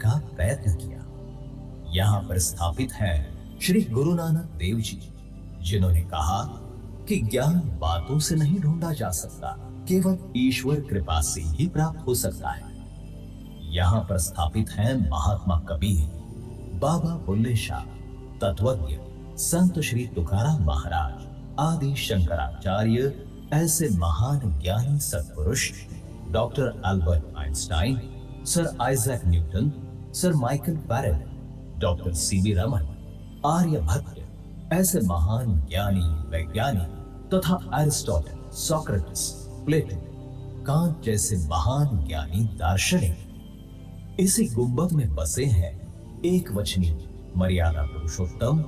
का प्रयत्न किया। यहाँ पर स्थापित हैं श्री गुरु नानक देव जी, जिन्होंने कहा कि ज्ञान बातों से नहीं ढूंढा जा सकता, केवल ईश्वर कृपा से ही प्राप्त हो सकता है। यहाँ पर स्थापित हैं महात्मा कबीर, बाबा बुल्ले शाह, तत्वज्ञ संत श्री तुकाराम महाराज आदि शंकराचार्य, ऐसे महान ज्ञानी सत्पुरुष doctor Albert Einstein, sir Isaac Newton, sir Michael Faraday, doctor C V Raman, Aryabhata, ऐसे महान ज्ञानी वैज्ञानिक तथा अरिस्टोटल, सोक्रेटिस, प्लेटो, कांट जैसे महान ज्ञानी दार्शनिक इसी गुंबद में बसे हैं। एक वचनी मर्यादा पुरुषोत्तम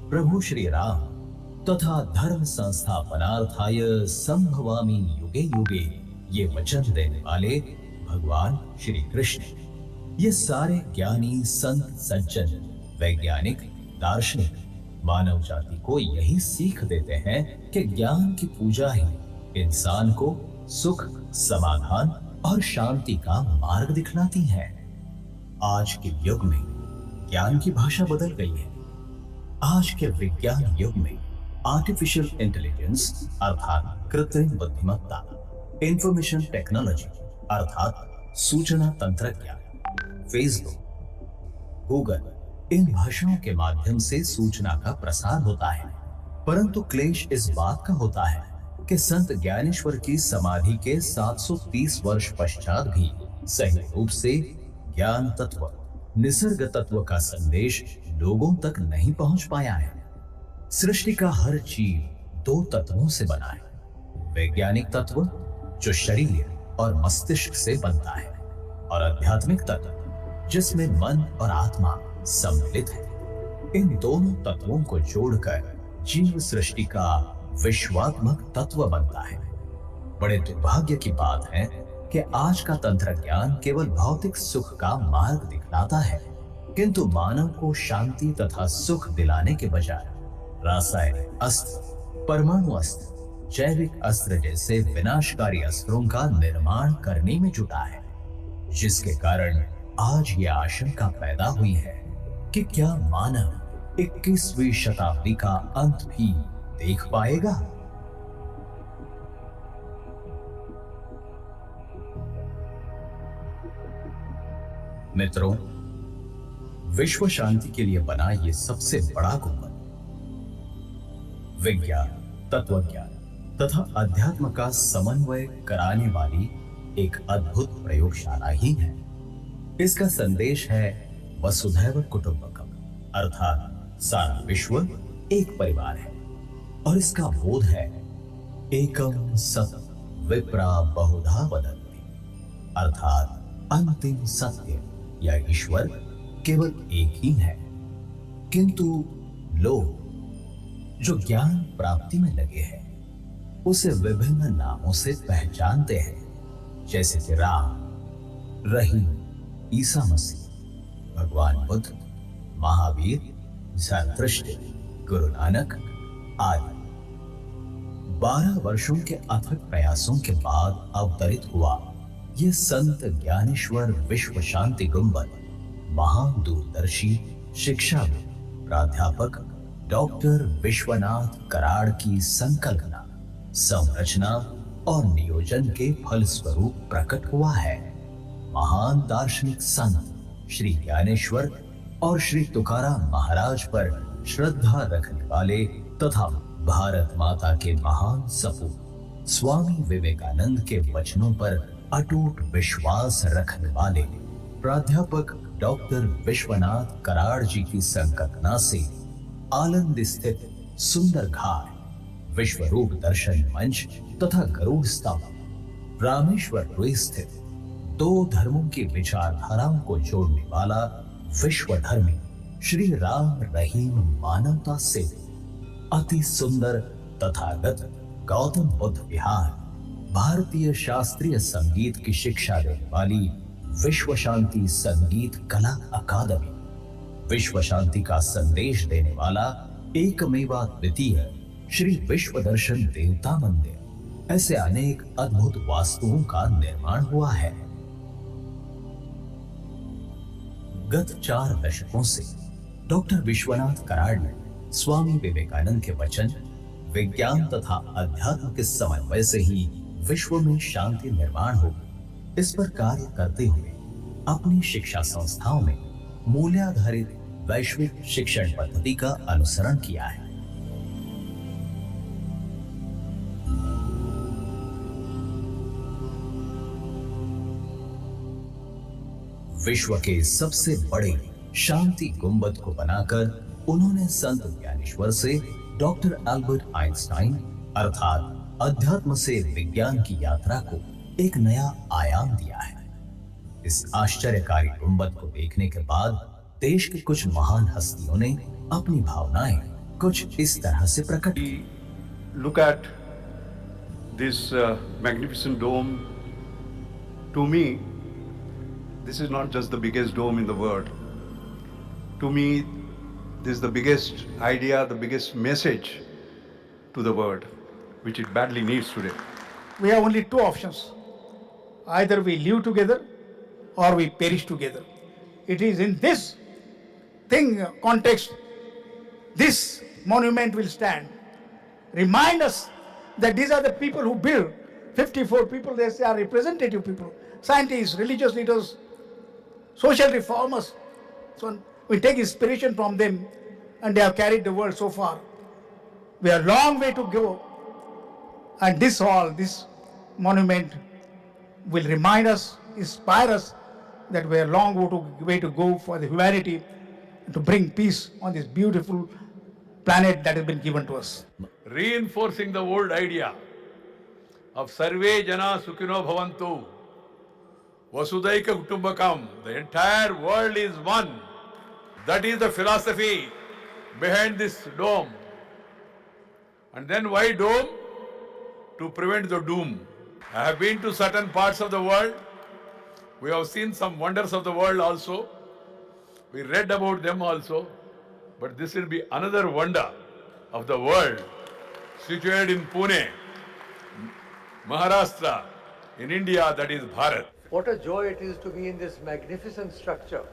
प्रभु श्री राम तथा धर्म संस्थापनार्थाय संभवामि युगे युगे, ये वचन देने वाले भगवान श्री कृष्ण। ये सारे ज्ञानी संत सज्जन वैज्ञानिक दार्शनिक मानव जाति को यही सीख देते हैं कि ज्ञान की पूजा ही इंसान को सुख, समाधान और शांति का मार्ग दिखलाती है। आज के युग में ज्ञान की भाषा बदल गई है। आज के विज्ञान युग में आर्टिफिशियल इंटेलिजेंस अर्थात कृत्रिम बुद्धिमत्ता, इंफॉर्मेशन टेक्नोलॉजी अर्थात सूचना तंत्रज्ञान, फेसबुक, गूगल, इन भाषाओं के माध्यम से सूचना का प्रसार होता है। परंतु क्लेश इस बात का होता है कि संत ज्ञानेश्वर की समाधि के 730 वर्ष पश्चात भी सही रूप से ज्ञान तत्व, निसर्ग तत्व का संदेश लोगों तक नहीं पहुंच पाया है। सृष्टि का हर जीव दो तत्वों से बना है, वैज्ञानिक तत्व जो शरीर और मस्तिष्क से बनता है, और आध्यात्मिक तत्व जिसमें मन और आत्मा सम्मिलित है। इन दोनों तत्वों को जोड़कर जीव सृष्टि का विश्वात्मक तत्व बनता है। बड़े दुर्भाग्य की बात है कि आज का तंत्रज्ञान केवल भौतिक सुख का मार्ग दिखलाता है, किंतु मानव को शांति तथा सुख दिलाने के बजाय रासायनिक अस्त्र, परमाणु अस्त्र, जैविक अस्त्र जैसे विनाशकारी अस्त्रों का निर्माण करने में जुटा है, जिसके कारण आज यह आशंका पैदा हुई है कि क्या मानव 21वीं शताब्दी का अंत भी देख पाएगा। मित्रों, विश्व शांति के लिए बना ये सबसे बड़ा गुंबद विज्ञान, तत्वज्ञान तथा अध्यात्म का समन्वय कराने वाली एक अद्भुत प्रयोगशाला ही है। इसका संदेश है वसुधैव कुटुंबकम, अर्थात सारा विश्व एक परिवार है, और इसका बोध है एकम सत विप्रा बहुधा वदन्ति, अर्थात अंतिम सत्य या ईश्वर केवल एक ही है, किंतु लोग जो ज्ञान प्राप्ति में लगे हैं उसे विभिन्न नामों से पहचानते हैं, जैसे कि राम, रहीम, ईसा मसीह, भगवान बुद्ध, महावीर, ज़रतुष्ट्र, गुरु नानक आदि। 12 वर्षों के अथक प्रयासों के बाद अवतरित हुआ ये संत ज्ञानेश्वर विश्व शांति गुंबद महान दूरदर्शी शिक्षाविद प्राध्यापक डॉक्टर विश्वनाथ कराड़ की संकल्पना, संरचना और नियोजन के फलस्वरूप प्रकट हुआ है। महान दार्शनिक संत श्री ज्ञानेश्वर और श्री तुकाराम महाराज पर श्रद्धा रखने वाले तथा भारत माता के महान सपूत स्वामी विवेकानंद के वचनों पर अटूट विश्वास रखने वाले प्राध्यापक डॉक्टर विश्वनाथ कराड़ जी की संकल्पना से आनंद स्थित सुंदर घाट, विश्वरूप दर्शन मंच तथा गरुड़ स्तंभ, रामेश्वर स्थित दो धर्मों की विचारधाराओं को जोड़ने वाला विश्वधर्मी श्री राम रहीम मानवता से अति सुंदर तथागत गौतम बुद्ध विहार, भारतीय शास्त्रीय संगीत की शिक्षा देने वाली विश्व शांति संगीत कला अकादमी, विश्व शांति का संदेश देने वाला एकमेवा द्वितीय श्री विश्व दर्शन देवता मंदिर, ऐसे अनेक अद्भुत वास्तुओं का निर्माण हुआ है। गत 4 दशकों से डॉक्टर विश्वनाथ कराड ने स्वामी विवेकानंद के वचन, विज्ञान तथा अध्यात्म के समन्वय से ही विश्व में शांति निर्माण हो, इस पर कार्य करते हुए अपनी शिक्षा संस्थाओं में मूल्याधारित वैश्विक शिक्षण पद्धति का अनुसरण किया है। विश्व के सबसे बड़े शांति गुंबद को बनाकर उन्होंने संत ज्ञानेश्वर से डॉक्टर अल्बर्ट आइंस्टाइन अर्थात अध्यात्म से विज्ञान की यात्रा को एक नया आयाम दिया है। इस आश्चर्यकारी गुंबद को देखने के बाद देश के कुछ महान हस्तियों ने अपनी भावनाएं कुछ इस तरह से प्रकट की। Look at this magnificent dome. To me, this is not just the biggest dome in the world. To me, this is the biggest idea, the biggest message to the world, which it badly needs today. We have only two options. Either we live together or we perish together. It is in this context, this monument will stand. Remind us that these are the people who build. 54 people, they are representative people. Scientists, religious leaders, social reformers. So we take inspiration from them, and they have carried the world so far. We have a long way to go, and this monument will remind us, inspire us that we have a long way to go for the humanity to bring peace on this beautiful planet that has been given to us. Reinforcing the old idea of Sarve Jana Sukhino Bhavantu, Vasudhaika Kutumbakam, the entire world is one. That is the philosophy behind this dome. And then why dome? To prevent the doom. I have been to certain parts of the world. We have seen some wonders of the world also. We read about them also. But this will be another wonder of the world, situated in Pune, Maharashtra, in India, that is Bharat. What a joy it is to be in this magnificent structure.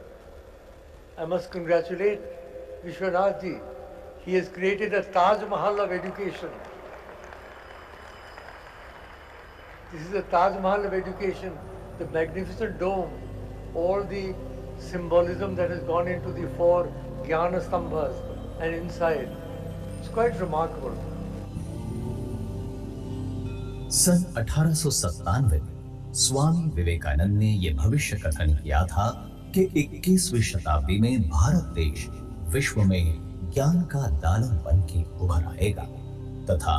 I must congratulate Vishwanath ji. He has created a Taj Mahal of education. This is the Taj Mahal of education, the magnificent dome, all the symbolism that has gone into the 4 Jnana Stambhas and inside. It's quite remarkable. सन 1897 में स्वामी विवेकानंद ने यह भविष्य कथन किया था कि 21वीं शताब्दी में भारत देश विश्व में ज्ञान का दालन बन के उभर आएगा तथा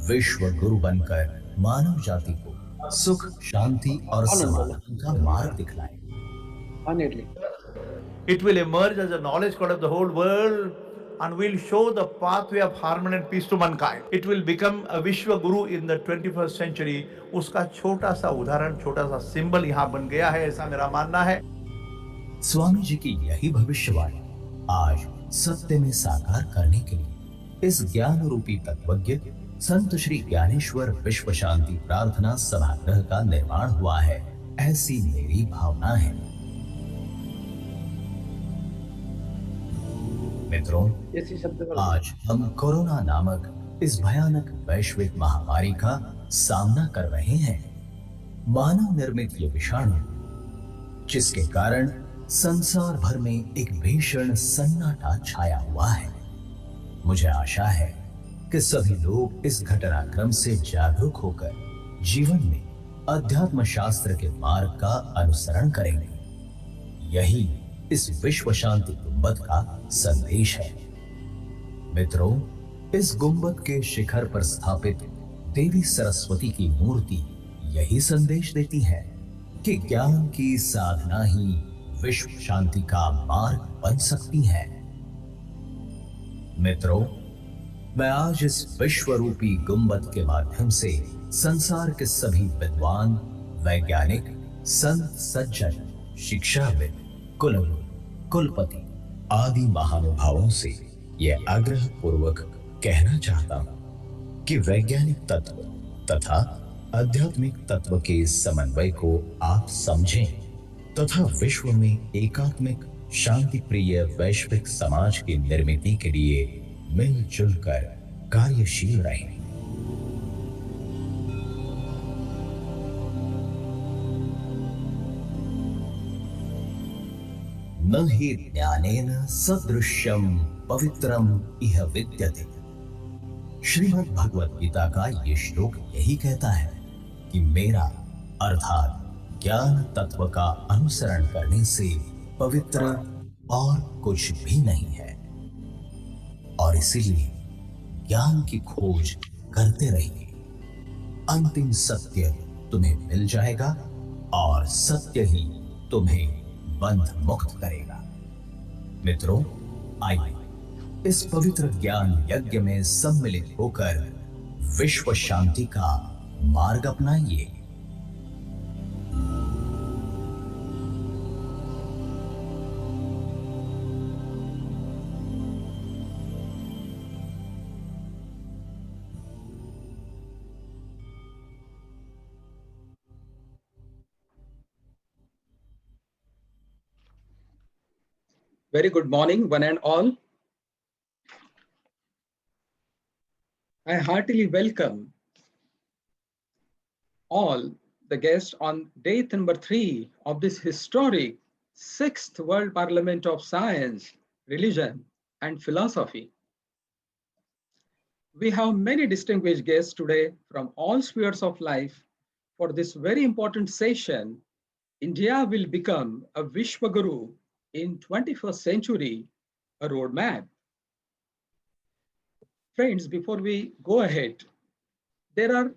विश्व गुरु बनकर मानव जाति को सुख, शांति और समाधान का मार्ग दिखलाएगा। It will emerge as a knowledge god of the whole world and will show the pathway of harmony and peace to mankind. It will become a Vishwa Guru in the 21st century. उसका छोटा सा उदाहरण, छोटा सा symbol यहाँ बन गया है, ऐसा मेरा मानना है। स्वामी जी की यही भविष्यवाणी आज सत्य में साकार करने के लिए इस ज्ञान रूपी तत्वज्ञ संत श्री ज्ञानेश्वर विश्व शांति प्रार्थना सभागृह का निर्माण हुआ है, ऐसी मेरी भावना है। मित्रों, आज हम कोरोना नामक इस भयानक वैश्विक महामारी का सामना कर रहे हैं। मानव निर्मित ये विषाणु, जिसके कारण संसार भर में एक भीषण सन्नाटा छाया हुआ है। मुझे आशा है कि सभी लोग इस घटनाक्रम से जागरूक होकर जीवन में अध्यात्म शास्त्र के मार्ग का अनुसरण करेंगे। यही इस विश्व शांति गुंबद का संदेश है। मित्रों, इस गुंबद के शिखर पर स्थापित देवी सरस्वती की मूर्ति यही संदेश देती है कि ज्ञान की साधना ही विश्व शांति का मार्ग बन सकती है। मित्रों, मैं आज इस विश्व रूपी गुंबद के माध्यम से संसार के सभी विद्वान, वैज्ञानिक, संत, सज्जन, शिक्षाविद, कुलगुरु, कुलपति आदि महानुभावों से यह आग्रह पूर्वक कहना चाहता हूं कि वैज्ञानिक तत्व तथा आध्यात्मिक तत्व के समन्वय को आप समझें तथा विश्व में एकात्मिक शांति प्रिय वैश्विक समाज की निर्मिति के लिए मिलजुल कर कार्यशील रहें। न हि ज्ञानेन सदृश्यम पवित्रम इह विद्यते। श्रीमद् भगवत गीता का ये श्लोक यही कहता है कि मेरा अर्थात ज्ञान तत्व का अनुसरण करने से पवित्र और कुछ भी नहीं है। और इसीलिए ज्ञान की खोज करते रहिए। अंतिम सत्य तुम्हें मिल जाएगा और सत्य ही तुम्हें बंध मुक्त करेगा। मित्रों, आइए इस पवित्र ज्ञान यज्ञ में सम्मिलित होकर विश्व शांति का मार्ग अपनाइए। Very good morning, one and all. I heartily welcome all the guests on day number 3 of this historic 6th World Parliament of Science, Religion and Philosophy. We have many distinguished guests today from all spheres of life. For this very important session, India will become a Vishwaguru in 21st century, a roadmap. Friends, before we go ahead, there are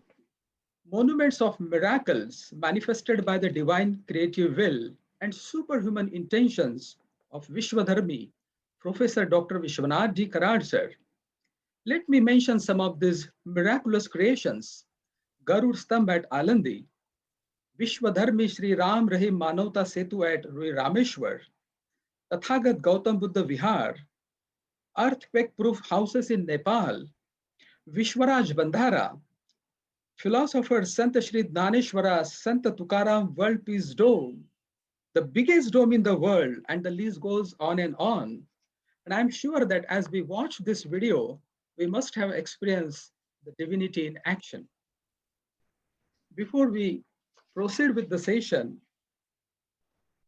monuments of miracles manifested by the divine creative will and superhuman intentions of Vishwadharmi, Professor Dr. Vishwanath D. Karad, sir. Let me mention some of these miraculous creations. Garud Stambh at Alandi, Vishwadharmi Shri Ram Rahim Manavta Setu at Rui Rameshwar, Tathagat Gautam Buddha Vihar, earthquake-proof houses in Nepal, Vishwaraj Bandhara, philosopher Sant Shri Dnaneshwara Sant Tukaram World Peace Dome, the biggest dome in the world, and the list goes on and on. And I'm sure that as we watch this video, we must have experienced the divinity in action. Before we proceed with the session,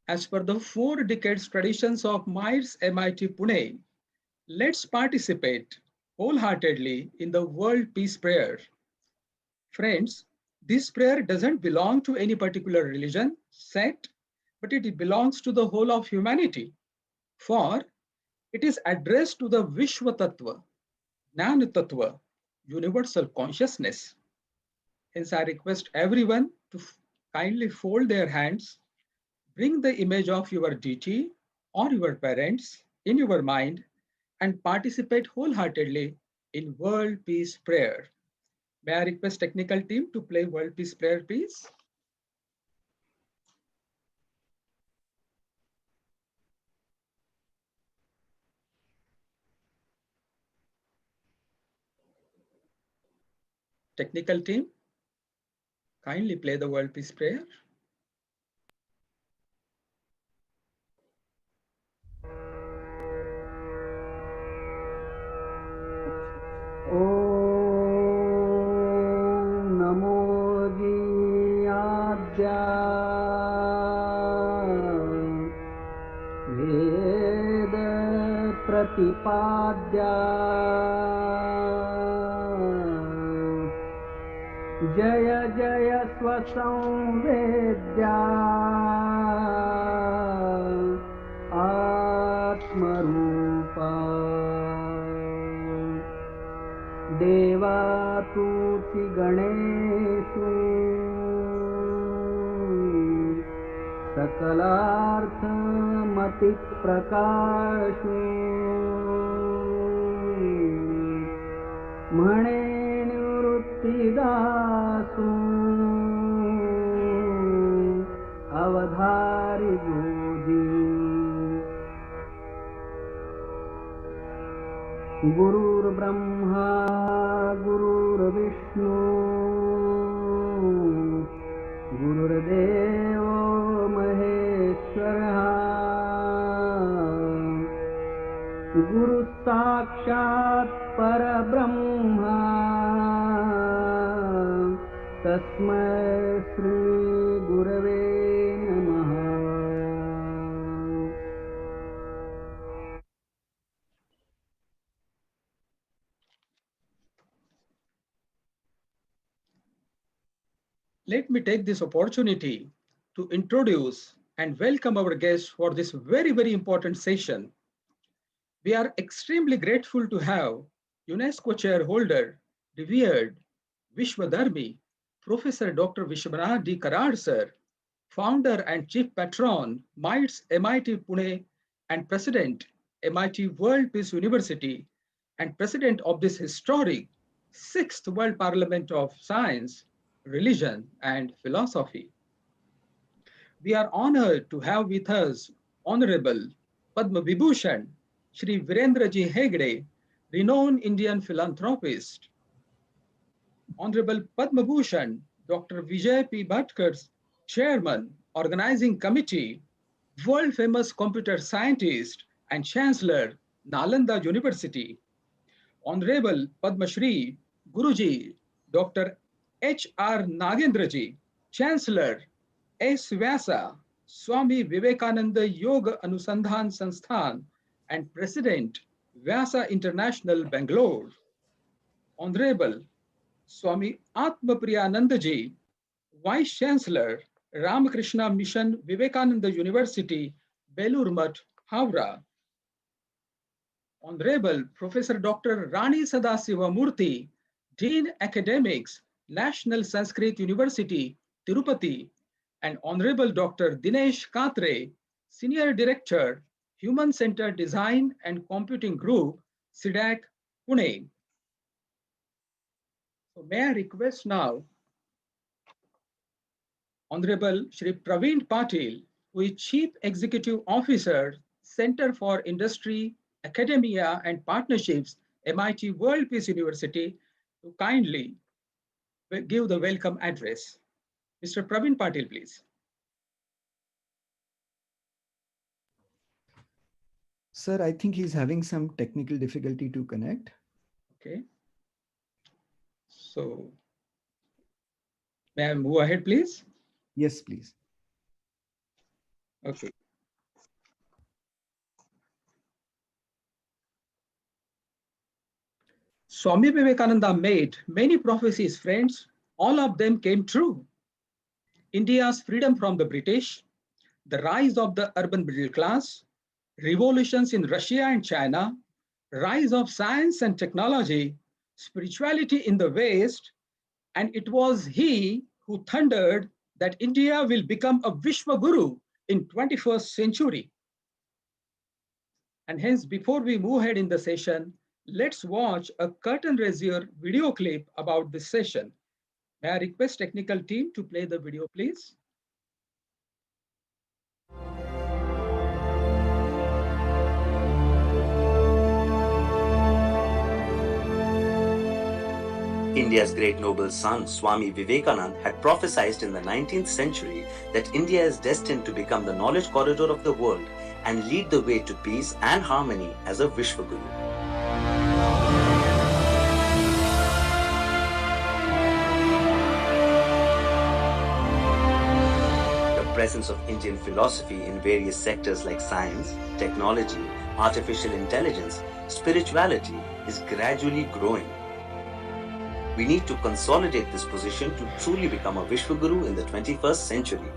as per the 4 decades traditions of MITES MIT Pune, let's participate wholeheartedly in the World Peace Prayer. Friends, this prayer doesn't belong to any particular religion, sect, but it belongs to the whole of humanity. For it is addressed to the Vishwa Tattva, Jnana Tattva, universal consciousness. Hence, I request everyone to kindly fold their hands, bring the image of your deity or your parents in your mind, and participate wholeheartedly in World Peace Prayer. May I request technical team to play World Peace Prayer, please? Technical team, kindly play the World Peace Prayer. वेद प्रतिपाद्या जय जय स्वसंवेद्या आत्मरूपा देवातुति गणेषु सकलार्थमति प्रकाशु म्हणे निवृत्तिदासु अवधारी गोदी गुरुर्ब्रह्मा गुरुर्विष्णु गुरुर्देवो महेश्वरः गुरुः साक्षात् परब्रह्मा तस्मै श्रीगुरवे नमः। Let me take this opportunity to introduce and welcome our guests for this very, very important session. We are extremely grateful to have UNESCO chairholder, revered Vishwadharmi, Professor Dr. Vishwanath D. Karad sir, founder and chief patron, MITES MIT Pune, and president, MIT World Peace University, and president of this historic sixth World Parliament of Science, Religion, and Philosophy. We are honored to have with us Honorable Padma Vibhushan Shri Virendraji Hegde, renowned Indian philanthropist. Honorable Padma Bhushan Dr. Vijay P. Bhatkar, Chairman, Organizing Committee, world famous computer scientist and Chancellor, Nalanda University. Honorable Padma Shri Guruji Dr. H.R. Nagendraji, Chancellor, S. Vyasa, Swami Vivekananda Yoga Anusandhan Sansthan, and President, Vyasa International, Bangalore. Honorable Swami Atma Priyanandaji, Vice Chancellor, Ramakrishna Mission Vivekananda University, Belur Math, Howrah. Honorable Professor Dr. Rani Sadasiva Murthy, Dean Academics, National Sanskrit University, Tirupati, and Honorable Dr. Dinesh Katre, Senior Director, Human Centered Design and Computing Group, SIDAC, Pune. So may I request now Honorable Shri Praveen Patil, who is Chief Executive Officer, Center for Industry, Academia and Partnerships, MIT World Peace University, to kindly give the welcome address. Mr. Praveen Patil, please. Sir, I think he's having some technical difficulty to connect. Okay. So, may I move ahead, please? Yes, please. Okay. Swami Vivekananda made many prophecies, friends. All of them came true. India's freedom from the British, the rise of the urban middle class, revolutions in Russia and China, rise of science and technology, spirituality in the West, and it was he who thundered that India will become a Vishwa Guru in 21st century. And hence, before we move ahead in the session, let's watch a curtain raiser video clip about this session. May I request technical team to play the video, please? India's great noble son, Swami Vivekananda, had prophesied in the 19th century that India is destined to become the knowledge corridor of the world and lead the way to peace and harmony as a Vishwaguru. The presence of Indian philosophy in various sectors like science, technology, artificial intelligence, spirituality is gradually growing. We need to consolidate this position to truly become a Vishwaguru in the 21st century.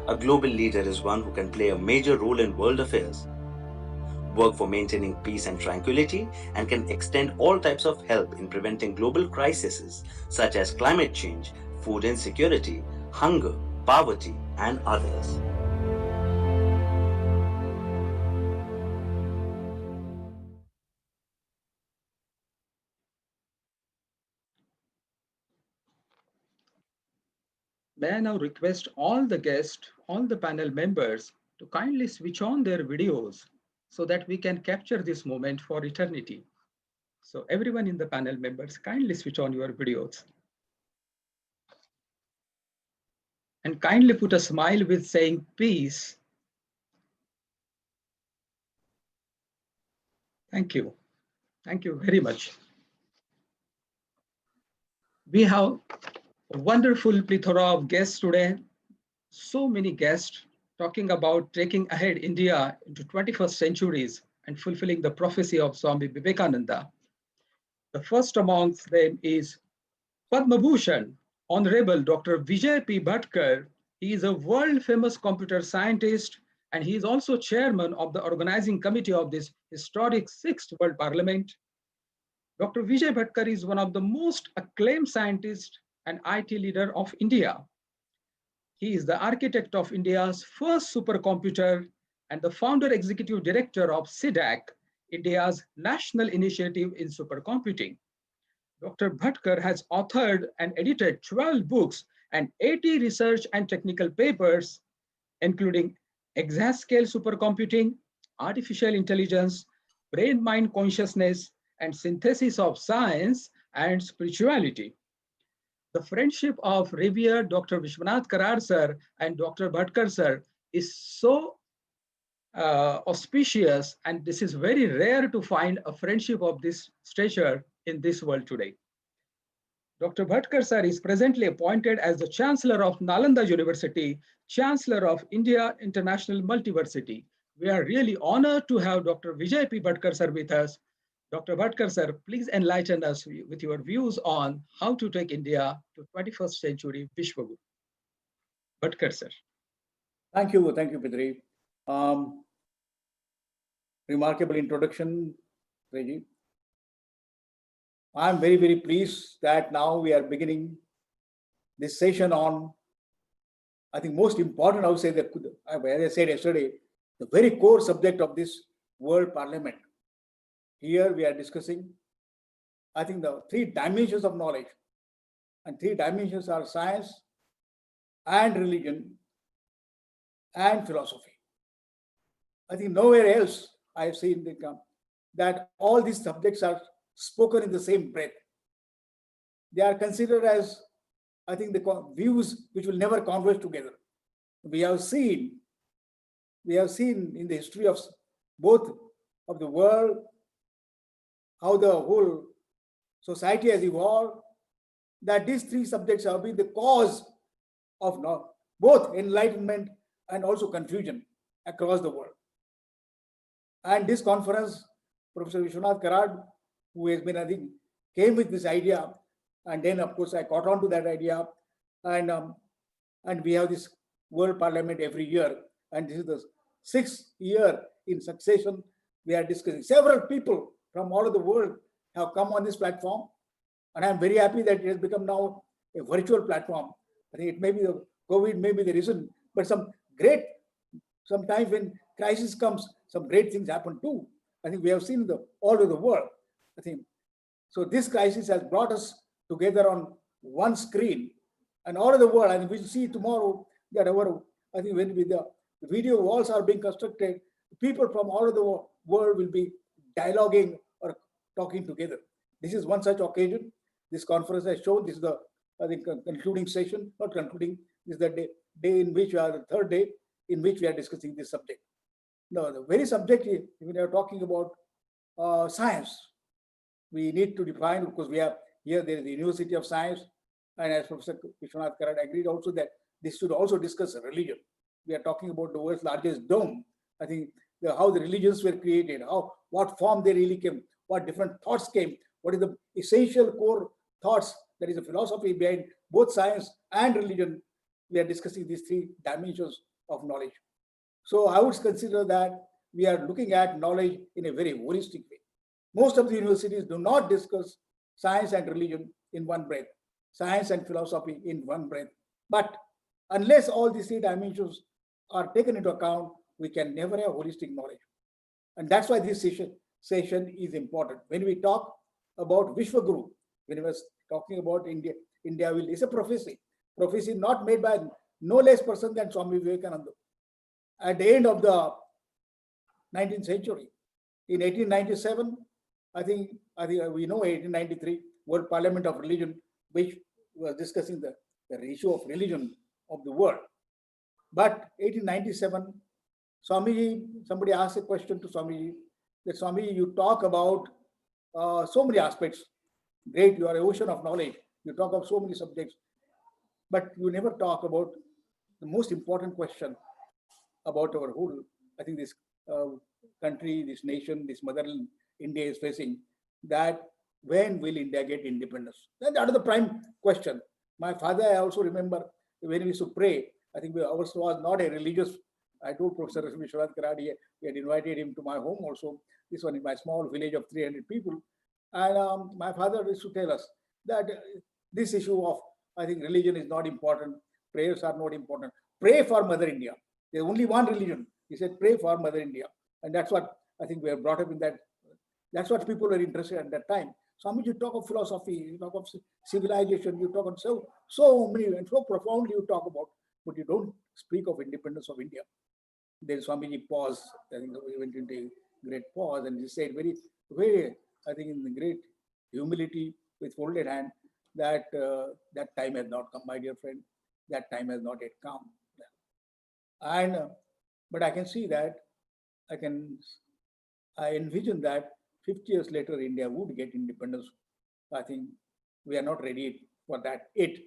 A global leader is one who can play a major role in world affairs, work for maintaining peace and tranquility, and can extend all types of help in preventing global crises such as climate change, food insecurity, hunger, poverty, and others. May I now request all the guests, all the panel members to kindly switch on their videos so that we can capture this moment for eternity. So everyone in the panel members, kindly switch on your videos. And kindly put a smile with saying peace. Thank you. Thank you very much. We have a wonderful plethora of guests today. So many guests talking about taking ahead India into 21st centuries and fulfilling the prophecy of Swami Vivekananda. The first amongst them is Padma Bhushan, Honorable Dr. Vijay P. Bhatkar. He is a world famous computer scientist and he is also chairman of the organizing committee of this historic 6th World Parliament. Dr. Vijay Bhatkar is one of the most acclaimed scientists and IT leader of India. He is the architect of India's first supercomputer and the founder executive director of CIDAC, India's national initiative in supercomputing. Dr. Bhatkar has authored and edited 12 books and 80 research and technical papers, including exascale supercomputing, artificial intelligence, brain-mind consciousness, and synthesis of science and spirituality. The friendship of revered Dr. Vishwanath Karar sir and Dr. Bhatkar sir is so auspicious, and this is very rare to find a friendship of this stature in this world today. Dr. Bhatkar sir is presently appointed as the Chancellor of Nalanda University, Chancellor of India International Multiversity. We are really honored to have Dr. Vijay P. Bhatkar sir with us. Dr. Bhatkar sir, please enlighten us with your views on how to take India to 21st century Vishwaguru. Bhatkar sir. Thank you, Pedri. Remarkable introduction, Reji. I'm very, very pleased that now we are beginning this session on, I think most important, I would say, that, as I said yesterday, the very core subject of this World Parliament. Here we are discussing, I think, the three dimensions of knowledge. And three dimensions are science and religion and philosophy. I think nowhere else I have seen that all these subjects are spoken in the same breath. They are considered as, I think, the views which will never converge together. We have seen in the history of both of the world how the whole society has evolved, that these three subjects have been the cause of both enlightenment and also confusion across the world. And this conference, Professor Vishwanath Karad, who has been, I think, came with this idea, and then of course I caught on to that idea, and we have this World Parliament every year, and this is the 6th year in succession. We are discussing. Several people from all over the world have come on this platform, and I'm very happy that it has become now a virtual platform. I think it may be the COVID, may be the reason, but sometimes when crisis comes, some great things happen too. I think we have seen all over the world. I think so. This crisis has brought us together on one screen, and all over the world. And we'll see tomorrow that I think when the video walls are being constructed, people from all over the world will be dialoguing or talking together. This is one such occasion. This conference has shown. This is the, I think, concluding session. Not concluding. This is the day in which we are, the third day in which we are discussing this subject. Now, the very subject, when we are talking about science, we need to define, because we have here, there is the University of Science, and as Professor Vishwanath Karad agreed also that this should also discuss religion. We are talking about the world's largest dome. I think how the religions were created, what form they really came, what different thoughts came, what is the essential core thoughts, that is the philosophy behind both science and religion. We are discussing these three dimensions of knowledge. So I would consider that we are looking at knowledge in a very holistic way. Most of the universities do not discuss science and religion in one breath, science and philosophy in one breath. But unless all these three dimensions are taken into account, we can never have holistic knowledge. And that's why this session is important. When we talk about Vishwaguru, when we were talking about India is a prophecy not made by no less person than Swami Vivekananda. At the end of the 19th century, in 1897, I think we know 1893, World Parliament of Religion, which was discussing the issue of religion of the world. But 1897, Swamiji, somebody asked a question to Swamiji that Swami, you talk about so many aspects. Great, you are an ocean of knowledge. You talk of so many subjects, but you never talk about the most important question about our whole, I think this uh, country, this nation, this motherland India is facing, that when will India get independence? That is the prime question. My father, I also remember when we used to pray, I think ours was not a religious. I told Professor Vishwanath Karadi, we had invited him to my home also. This one in my small village of 300 people. And my father used to tell us that this issue of, I think, religion is not important, prayers are not important. Pray for Mother India. There's only one religion. He said, pray for Mother India. And that's what I think we are brought up in that. That's what people were interested in at that time. Swami, you talk of philosophy, you talk of civilization, you talk of so many and so profoundly you talk about, but you don't speak of independence of India. Then Swamiji paused. I think we went into a great pause and he said very, I think in the great humility with folded hand, that that time has not come, my dear friend. That time has not yet come. And but I can see that I envision that 50 years later India would get independence. I think we are not ready for that yet.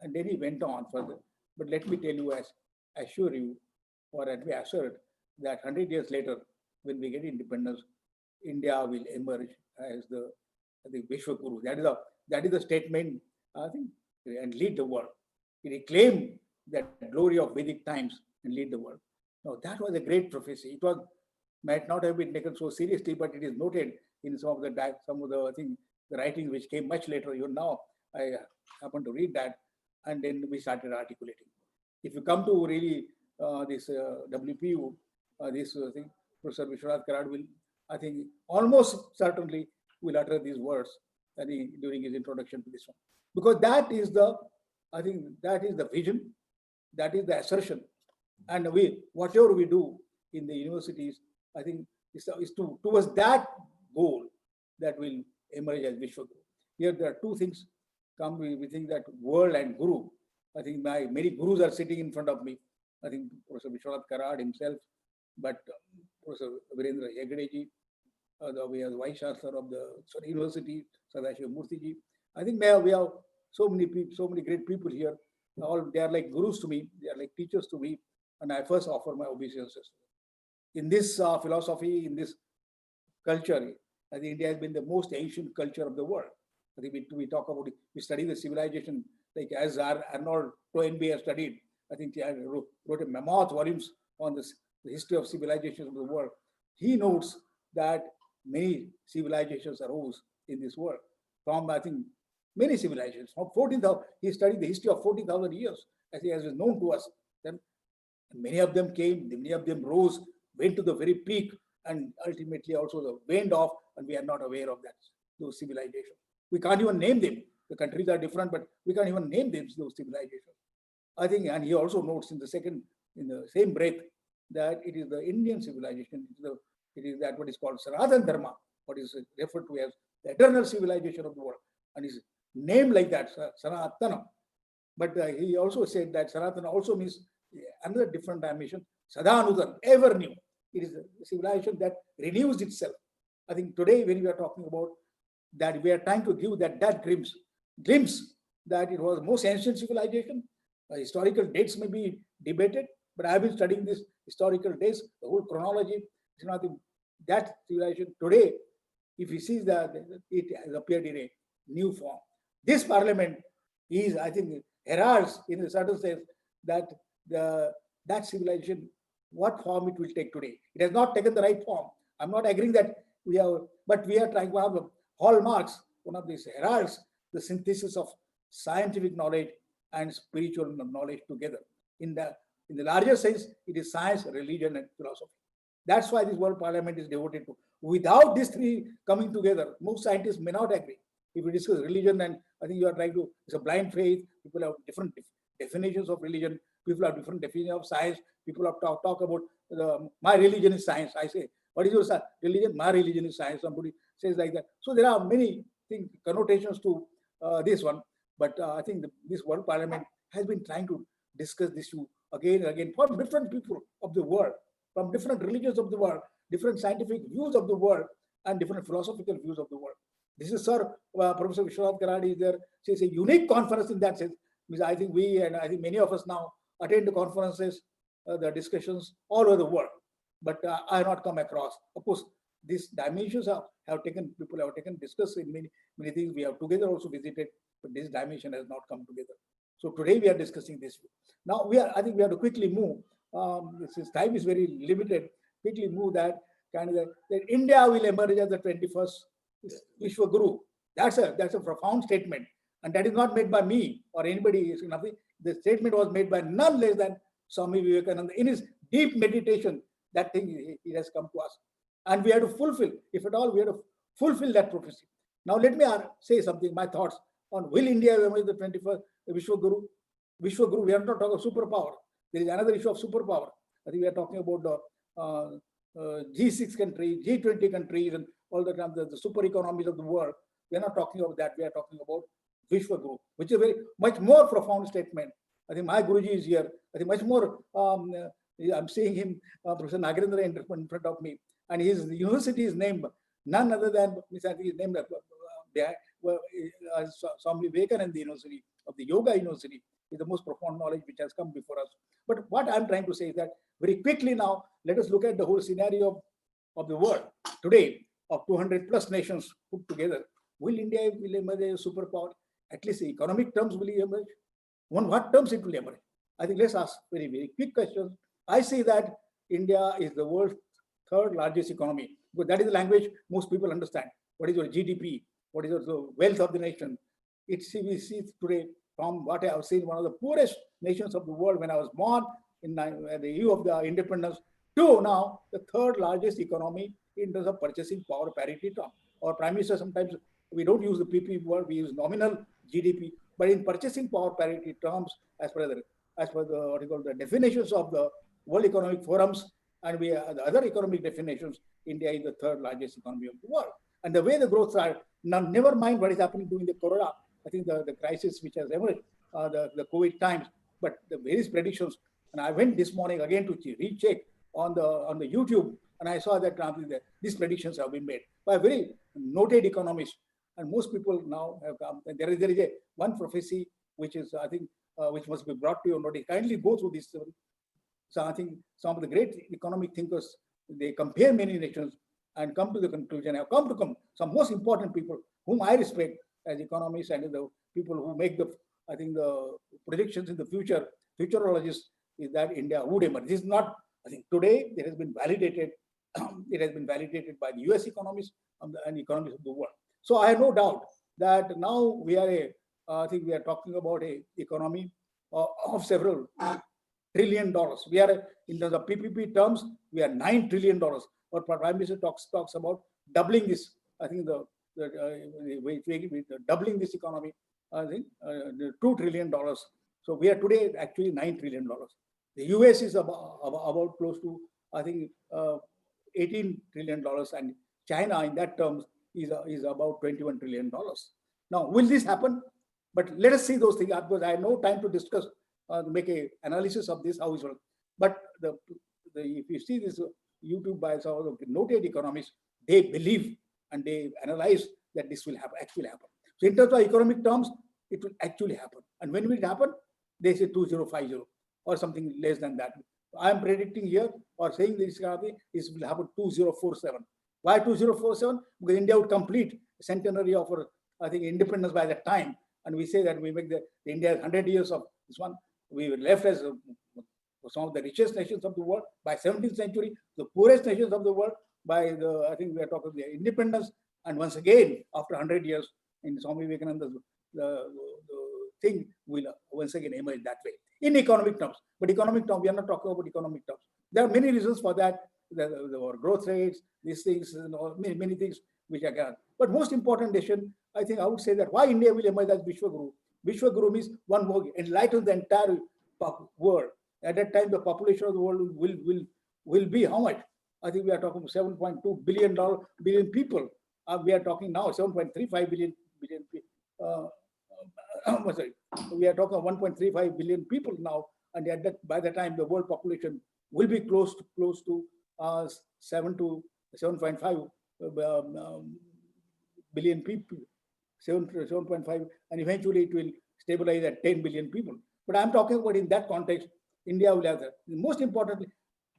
And then he went on further. But let me tell you, as assure you, or let me assert that 100 years later, when we get independence, India will emerge as the Vishwa Guru. That is the statement, I think, and lead the world. He reclaimed that glory of Vedic times and lead the world. Now that was a great prophecy. It might not have been taken so seriously, but it is noted in some of the I think the writing which came much later. Even now, I happened to read that, and then we started articulating. If you come to really this WPU, this thing, Professor Vishwanath Karad will, I think, almost certainly will utter these words during his introduction to this one, because that is the, I think, that is the vision, that is the assertion, and whatever we do in the universities, I think, is towards that goal that will emerge as Vishwa Guru. Here there are two things come. We think that world and Guru. I think many gurus are sitting in front of me. I think Professor Vishwanath Karad himself, but Professor Virendra Hegadeji, we have the Vice Chancellor of the University, Sadashiva Murthy. I think we have so many people, so many great people here. All they are like gurus to me, they are like teachers to me, and I first offer my obeisances. In this philosophy, in this culture, I think India has been the most ancient culture of the world. I think we talk about it, we study the civilization, like as Arnold Toynbee has studied. I think he wrote a mammoth volumes on the history of civilizations of the world. He notes that many civilizations arose in this world from, I think, many civilizations. From 14,000, he studied the history of 14,000 years, as is known to us. Then many of them came, many of them rose, went to the very peak, and ultimately also waned off, and we are not aware of that, those civilizations. We can't even name them. The countries are different, but we can't even name them, those civilizations. I think, and he also notes in the same breath, that it is the Indian civilization, it is that what is called Sanatana Dharma, what is referred to as the eternal civilization of the world, and is named like that, Sanatana. But he also said that Sanatana also means another different dimension, Sadhanudan, ever new. It is a civilization that renews itself. I think today, when we are talking about that, we are trying to give that glimpse that it was the most ancient civilization. Historical dates may be debated, but I have been studying this historical dates, the whole chronology. It's not that civilization today. If he sees that it has appeared in a new form, this parliament is, I think, heralds in a certain sense that that civilization, what form it will take today. It has not taken the right form. I'm not agreeing that but we are trying to have hallmarks, one of these heralds, the synthesis of scientific knowledge and spiritual knowledge together. In the larger sense, it is science, religion, and philosophy. That's why this World Parliament is devoted to. Without these three coming together, most scientists may not agree. If we discuss religion, and I think you are trying to, it's a blind faith. People have different definitions of religion. People have different definitions of science. People have talk about my religion is science. I say, what is your religion? My religion is science. Somebody says like that. So there are many connotations to this one. But I think this World Parliament has been trying to discuss this issue again and again from different people of the world, from different religions of the world. different scientific views of the world and different philosophical views of the world. This is Sir Professor Vishwanath Karadi is there. So it's a unique conference in that sense, because I think we and I think many of us now attend the conferences, the discussions all over the world. But I have not come across. Of course, these dimensions have taken, people have taken, discussed in many things. We have together also visited, but this dimension has not come together. So today we are discussing this. Now I think we have to quickly move. Since time is very limited, quickly move that that India will emerge as the 21st Vishwa Guru. That's a profound statement, and that is not made by me or anybody. It's nothing. The statement was made by none less than Swami Vivekananda in his deep meditation. That thing it has come to us, and we have to fulfill. If at all, we have to fulfill that prophecy. Now let me say something. My thoughts on will India emerge the 21st Vishwa Guru? Vishwa Guru. We are not talking of superpower. There is another issue of superpower. I think we are talking about the G6 countries, G20 countries, and all the super economies of the world. We are not talking about that. We are talking about Vishwa Guru, which is a very much more profound statement. I think my Guruji is here. I think much more. I'm seeing him, Professor Nagarendra, in front of me, and his university is named none other than his named Swami Vivekananda University of the Yoga University, is the most profound knowledge which has come before us. But what I'm trying to say is that very quickly now, let us look at the whole scenario of the world today, of 200 plus nations put together. Will India will emerge as a superpower? At least in economic terms, will it emerge? On what terms it will emerge? I think let's ask very, very quick questions. I say that India is the world's third largest economy, because that is the language most people understand. What is your GDP? What is the wealth of the nation? We see today from what I have seen, one of the poorest nations of the world when I was born in the year of the independence, to now the third largest economy in terms of purchasing power parity term. Our Prime Minister, sometimes we don't use the PP word, we use nominal GDP, but in purchasing power parity terms, as per the what you call the definitions of the World Economic Forums and the other economic definitions, India is the third largest economy of the world. And the way the growths are, now never mind what is happening during the Corona, I think the crisis which has emerged, the COVID times, but the various predictions. And I went this morning again to recheck on the YouTube, and I saw that these predictions have been made by very noted economists. And most people now have come. And there is one prophecy which is, I think, which must be brought to your notice. Kindly go through this. So I think some of the great economic thinkers, they compare many nations and come to the conclusion, have come to some most important people whom I respect as economists and the people who make the predictions in the future, futurologists, is that India would emerge. This is not, I think today it has been validated. It has been validated by the US economists and economists of the world. So I have no doubt that now we are I think we are talking about a economy of several $1 trillion. We are in terms of PPP terms, we are $9 trillion. Our Prime Minister talks about doubling this. I think doubling this economy. I think $2 trillion. So we are today actually $9 trillion. The US is about close to, I think, $18 trillion, and China in that terms is about $21 trillion. Now, will this happen? But let us see those things, because I have no time to discuss, make an analysis of this, how it will. But if you see this YouTube by some of the noted economists, they believe and they analyze that this will actually happen. So in terms of economic terms, it will actually happen. And when will it happen? They say 2050 or something less than that. I am predicting here or saying this will happen 2047. Why 2047? Because India would complete the centenary of our, I think, independence by that time. And we say that we make the India 100 years of this one. We were left as some of the richest nations of the world by 17th century, the poorest nations of the world by I think we are talking the independence. And once again, after 100 years, in Swami Vivekananda's the thing will once again emerge that way in economic terms. But economic terms, we are not talking about economic terms. There are many reasons for that. There were growth rates, these things, and all, many things which are gone. But most important decision, I think I would say that why India will emerge as Vishwa Guru. Vishwa Guru means one who enlightens the entire world. At that time, the population of the world will be how much? I think we are talking 7.2 billion people. We are talking now 7.35 billion sorry, we are talking 1.35 billion people now, and by the time the world population will be close to 7 to 7.5 billion people, 7.5, and eventually it will stabilize at 10 billion people. But I'm talking about in that context, India will have the most importantly,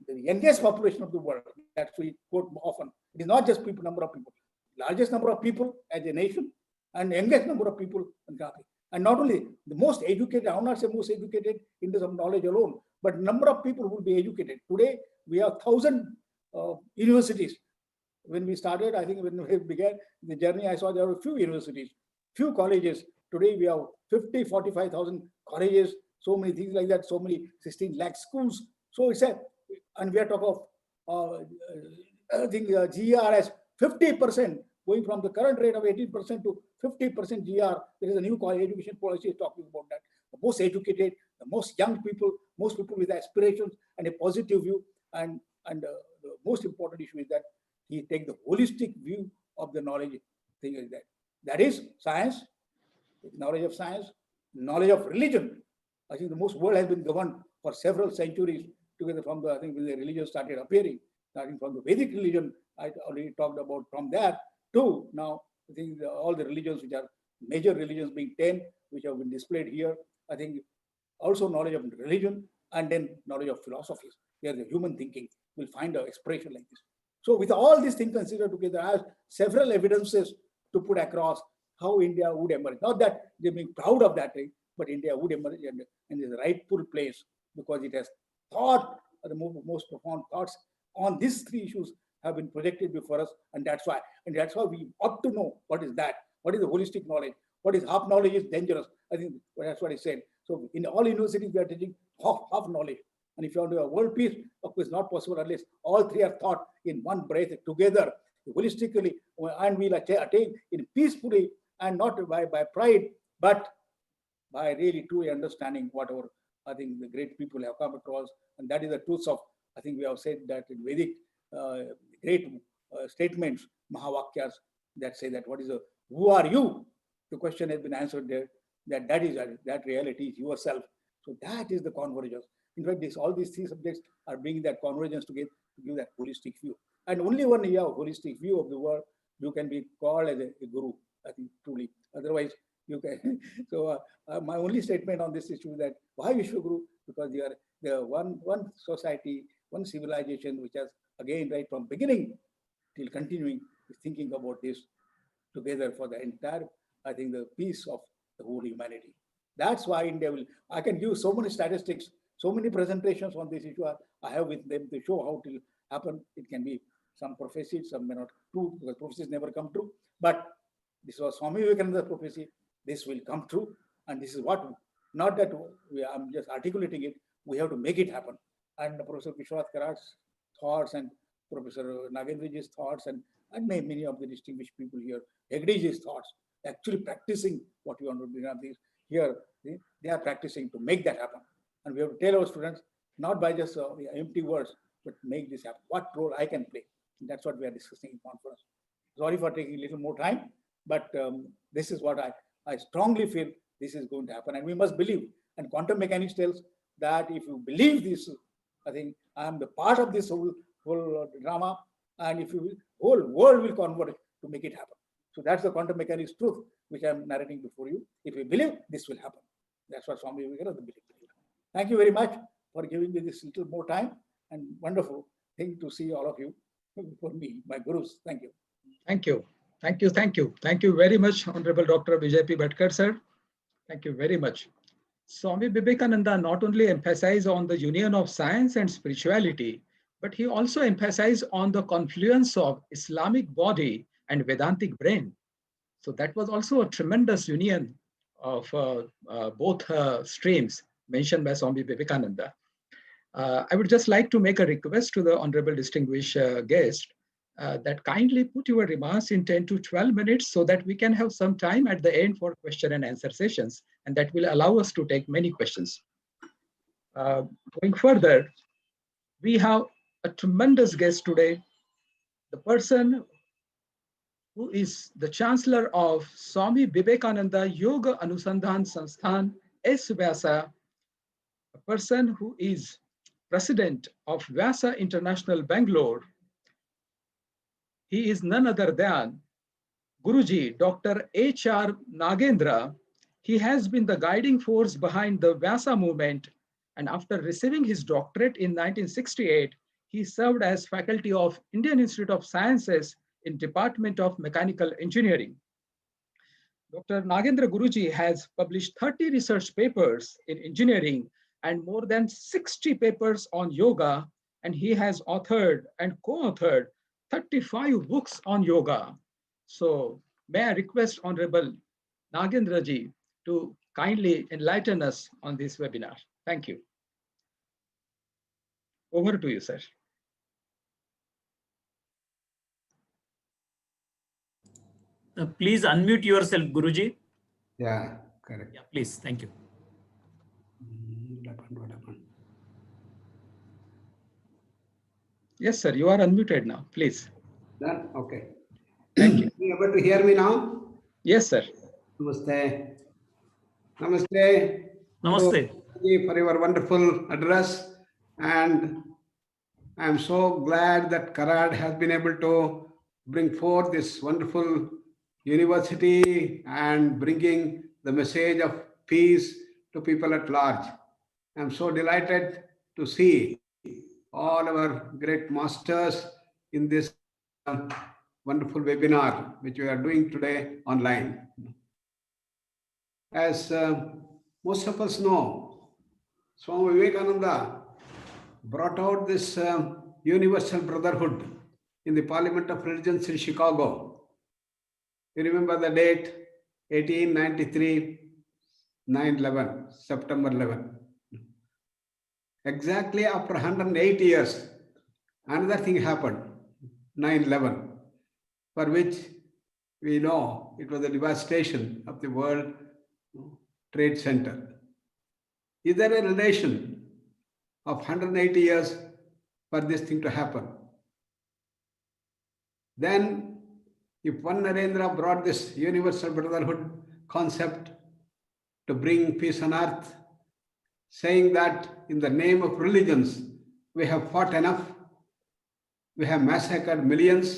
the youngest population of the world. That's we quote often. It is not just people, number of people. Largest number of people as a nation and youngest number of people in country. And not only the most educated, I will not say most educated in terms of knowledge alone, but number of people who will be educated. Today, we have 1,000 universities. When we started, I think when we began the journey, I saw there were few universities, few colleges. Today, we have 50, 45,000 colleges, so many things like that, so many 16 lakh schools. So it's a, and we are talking of, I think GR as 50%, going from the current rate of 18% to 50% GR. There is a new college education policy talking about that. The most educated, the most young people, most people with aspirations and a positive view. And the most important issue is that he take the holistic view of the knowledge thing like that. That is science, knowledge of science, knowledge of religion. I think the most world has been governed for several centuries together from the, I think when the religion started appearing, starting from the Vedic religion, I already talked about from that to now, I think all the religions which are major religions being 10, which have been displayed here. I think also knowledge of religion and then knowledge of philosophies, where the human thinking will find an expression like this. So with all these things considered together, I have several evidences to put across how India would emerge. Not that they're being proud of that thing, but India would emerge in the rightful place because it has thought, the most profound thoughts on these three issues have been projected before us, and that's why we ought to know what is that, what is the holistic knowledge, what is half knowledge is dangerous. I think that's what I said. So in all universities, we are teaching half knowledge. And if you want to have world peace, of course, not possible unless all three are taught in one breath together, holistically, and we'll attain in peacefully and not by pride, but by really truly understanding whatever I think the great people have come across. And that is the truth of, I think we have said that in Vedic great statements, Mahavakyas, that say that what is who are you? The question has been answered there, that reality is yourself. So that is the convergence. In fact, all these three subjects are bringing that convergence together to give that holistic view. And only when you have a holistic view of the world, you can be called as a guru, I think, truly. Otherwise, you can. So my only statement on this issue is that why Vishwaguru? Because they are one society, one civilization, which has, again, right from beginning till continuing, is thinking about this together for the entire, I think, the peace of the whole humanity. That's why India will, I can give so many statistics, so many presentations on this issue I have with them to show how it will happen. It can be some prophecies, some may not true, because prophecies never come true. But this was Swami Vivekananda's prophecy. This will come true. And this is what, not that I'm just articulating it, we have to make it happen. And Professor Vishwanath Karat's thoughts and Professor Nagendraji's thoughts and many of the distinguished people here, Hegdeji's thoughts, actually practicing what we want to bring up these here, they are practicing to make that happen. And we have to tell our students, not by just empty words, but make this happen. What role I can play? And that's what we are discussing in conference. Sorry for taking a little more time, but this is what I strongly feel this is going to happen. And we must believe. And quantum mechanics tells that if you believe this, I think I am the part of this whole drama. And if you will, whole world will converge to make it happen. So that's the quantum mechanics truth, which I'm narrating before you. If you believe, this will happen. That's what Swami Vivekananda believed. Thank you very much for giving me this little more time, and wonderful thing to see all of you for me, my gurus. Thank you. Thank you. Thank you. Thank you. Thank you very much, Honorable Dr. Vijay P. Bhatkar, sir. Thank you very much. Swami Vivekananda not only emphasized on the union of science and spirituality, but he also emphasized on the confluence of Islamic body and Vedantic brain. So that was also a tremendous union of both streams mentioned by Swami Vivekananda. I would just like to make a request to the honorable distinguished guest that kindly put your remarks in 10 to 12 minutes so that we can have some time at the end for question and answer sessions, and that will allow us to take many questions. Going further, we have a tremendous guest today, the person who is the Chancellor of Swami Vivekananda Yoga Anusandhan Sansthan, S. Vyasa, a person who is president of Vyasa International Bangalore, he is none other than Guruji, Dr. H.R. Nagendra. He has been the guiding force behind the Vyasa movement, and after receiving his doctorate in 1968, he served as faculty of Indian Institute of Sciences in Department of Mechanical Engineering. Dr. Nagendra Guruji has published 30 research papers in engineering and more than 60 papers on yoga, and he has authored and co-authored 35 books on yoga. So may I request Honorable Nagendra ji to kindly enlighten us on this webinar. Thank you. Over to you, sir. Please unmute yourself, Guruji. Yeah, correct. Yeah, please. Thank you. What happened? Yes, sir. You are unmuted now. Please. Done? Okay. Thank you. You able to hear me now? Yes, sir. Namaste. Namaste. Namaste. For your wonderful address. And I am so glad that Karad has been able to bring forth this wonderful university and bringing the message of peace to people at large. I am so delighted to see all our great masters in this wonderful webinar which we are doing today online. As most of us know, Swami Vivekananda brought out this universal brotherhood in the Parliament of Religions in Chicago. You remember the date, 1893, 9/11, September 11. Exactly after 108 years, another thing happened, 9/11, for which we know it was a devastation of the World Trade Center. Is there a relation of 180 years for this thing to happen? Then, if one Narendra brought this universal brotherhood concept to bring peace on earth, saying that in the name of religions, we have fought enough, we have massacred millions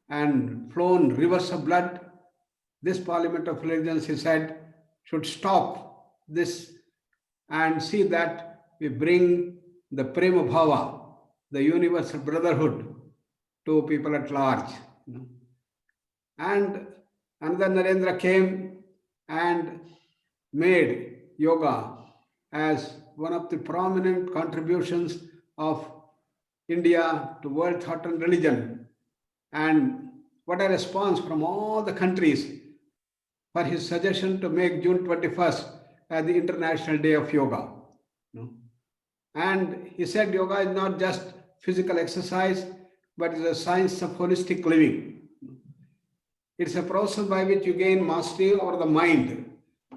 and flown rivers of blood, this Parliament of Religions, he said, should stop this and see that we bring the Prema Bhava, the universal brotherhood, to people at large. And another Narendra came and made yoga as one of the prominent contributions of India to world thought and religion. And what a response from all the countries for his suggestion to make June 21st as the International Day of Yoga. And he said yoga is not just physical exercise, but is a science of holistic living. It's a process by which you gain mastery over the mind,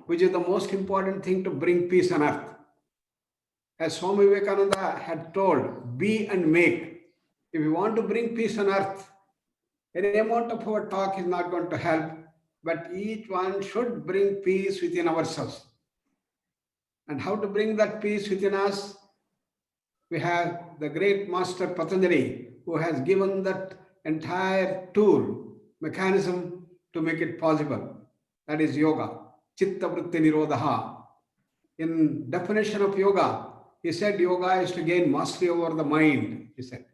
which is the most important thing to bring peace on earth. As Swami Vivekananda had told, be and make. If you want to bring peace on earth, any amount of our talk is not going to help, but each one should bring peace within ourselves. And how to bring that peace within us? We have the great master Patanjali, who has given that entire tool, mechanism to make it possible. That is yoga. Chitta vritti nirodha. In definition of yoga, he said yoga is to gain mastery over the mind, he said.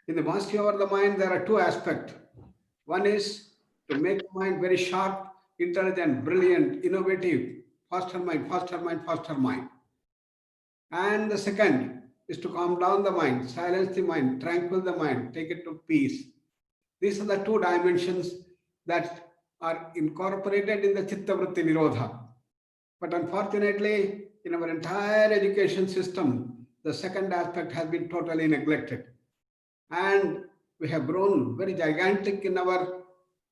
In the mastery over the mind, there are two aspects. One is to make the mind very sharp, intelligent, brilliant, innovative, faster mind, faster mind, faster mind. And the second is to calm down the mind, silence the mind, tranquil the mind, take it to peace. These are the two dimensions that are incorporated in the Chitta Vritti Nirodha. But unfortunately, in our entire education system, the second aspect has been totally neglected. And we have grown very gigantic in our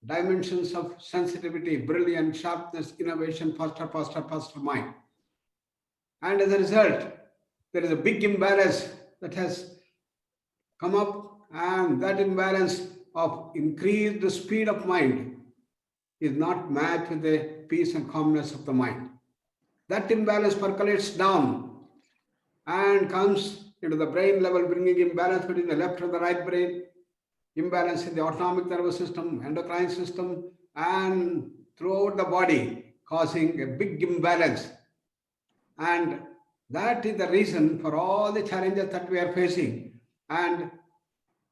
dimensions of sensitivity, brilliance, sharpness, innovation, faster, faster, faster mind. And as a result, there is a big imbalance that has come up, and that imbalance of increased speed of mind is not matched with the peace and calmness of the mind. That imbalance percolates down and comes into the brain level, bringing imbalance between the left and the right brain, imbalance in the autonomic nervous system, endocrine system, and throughout the body, causing a big imbalance. And that is the reason for all the challenges that we are facing, and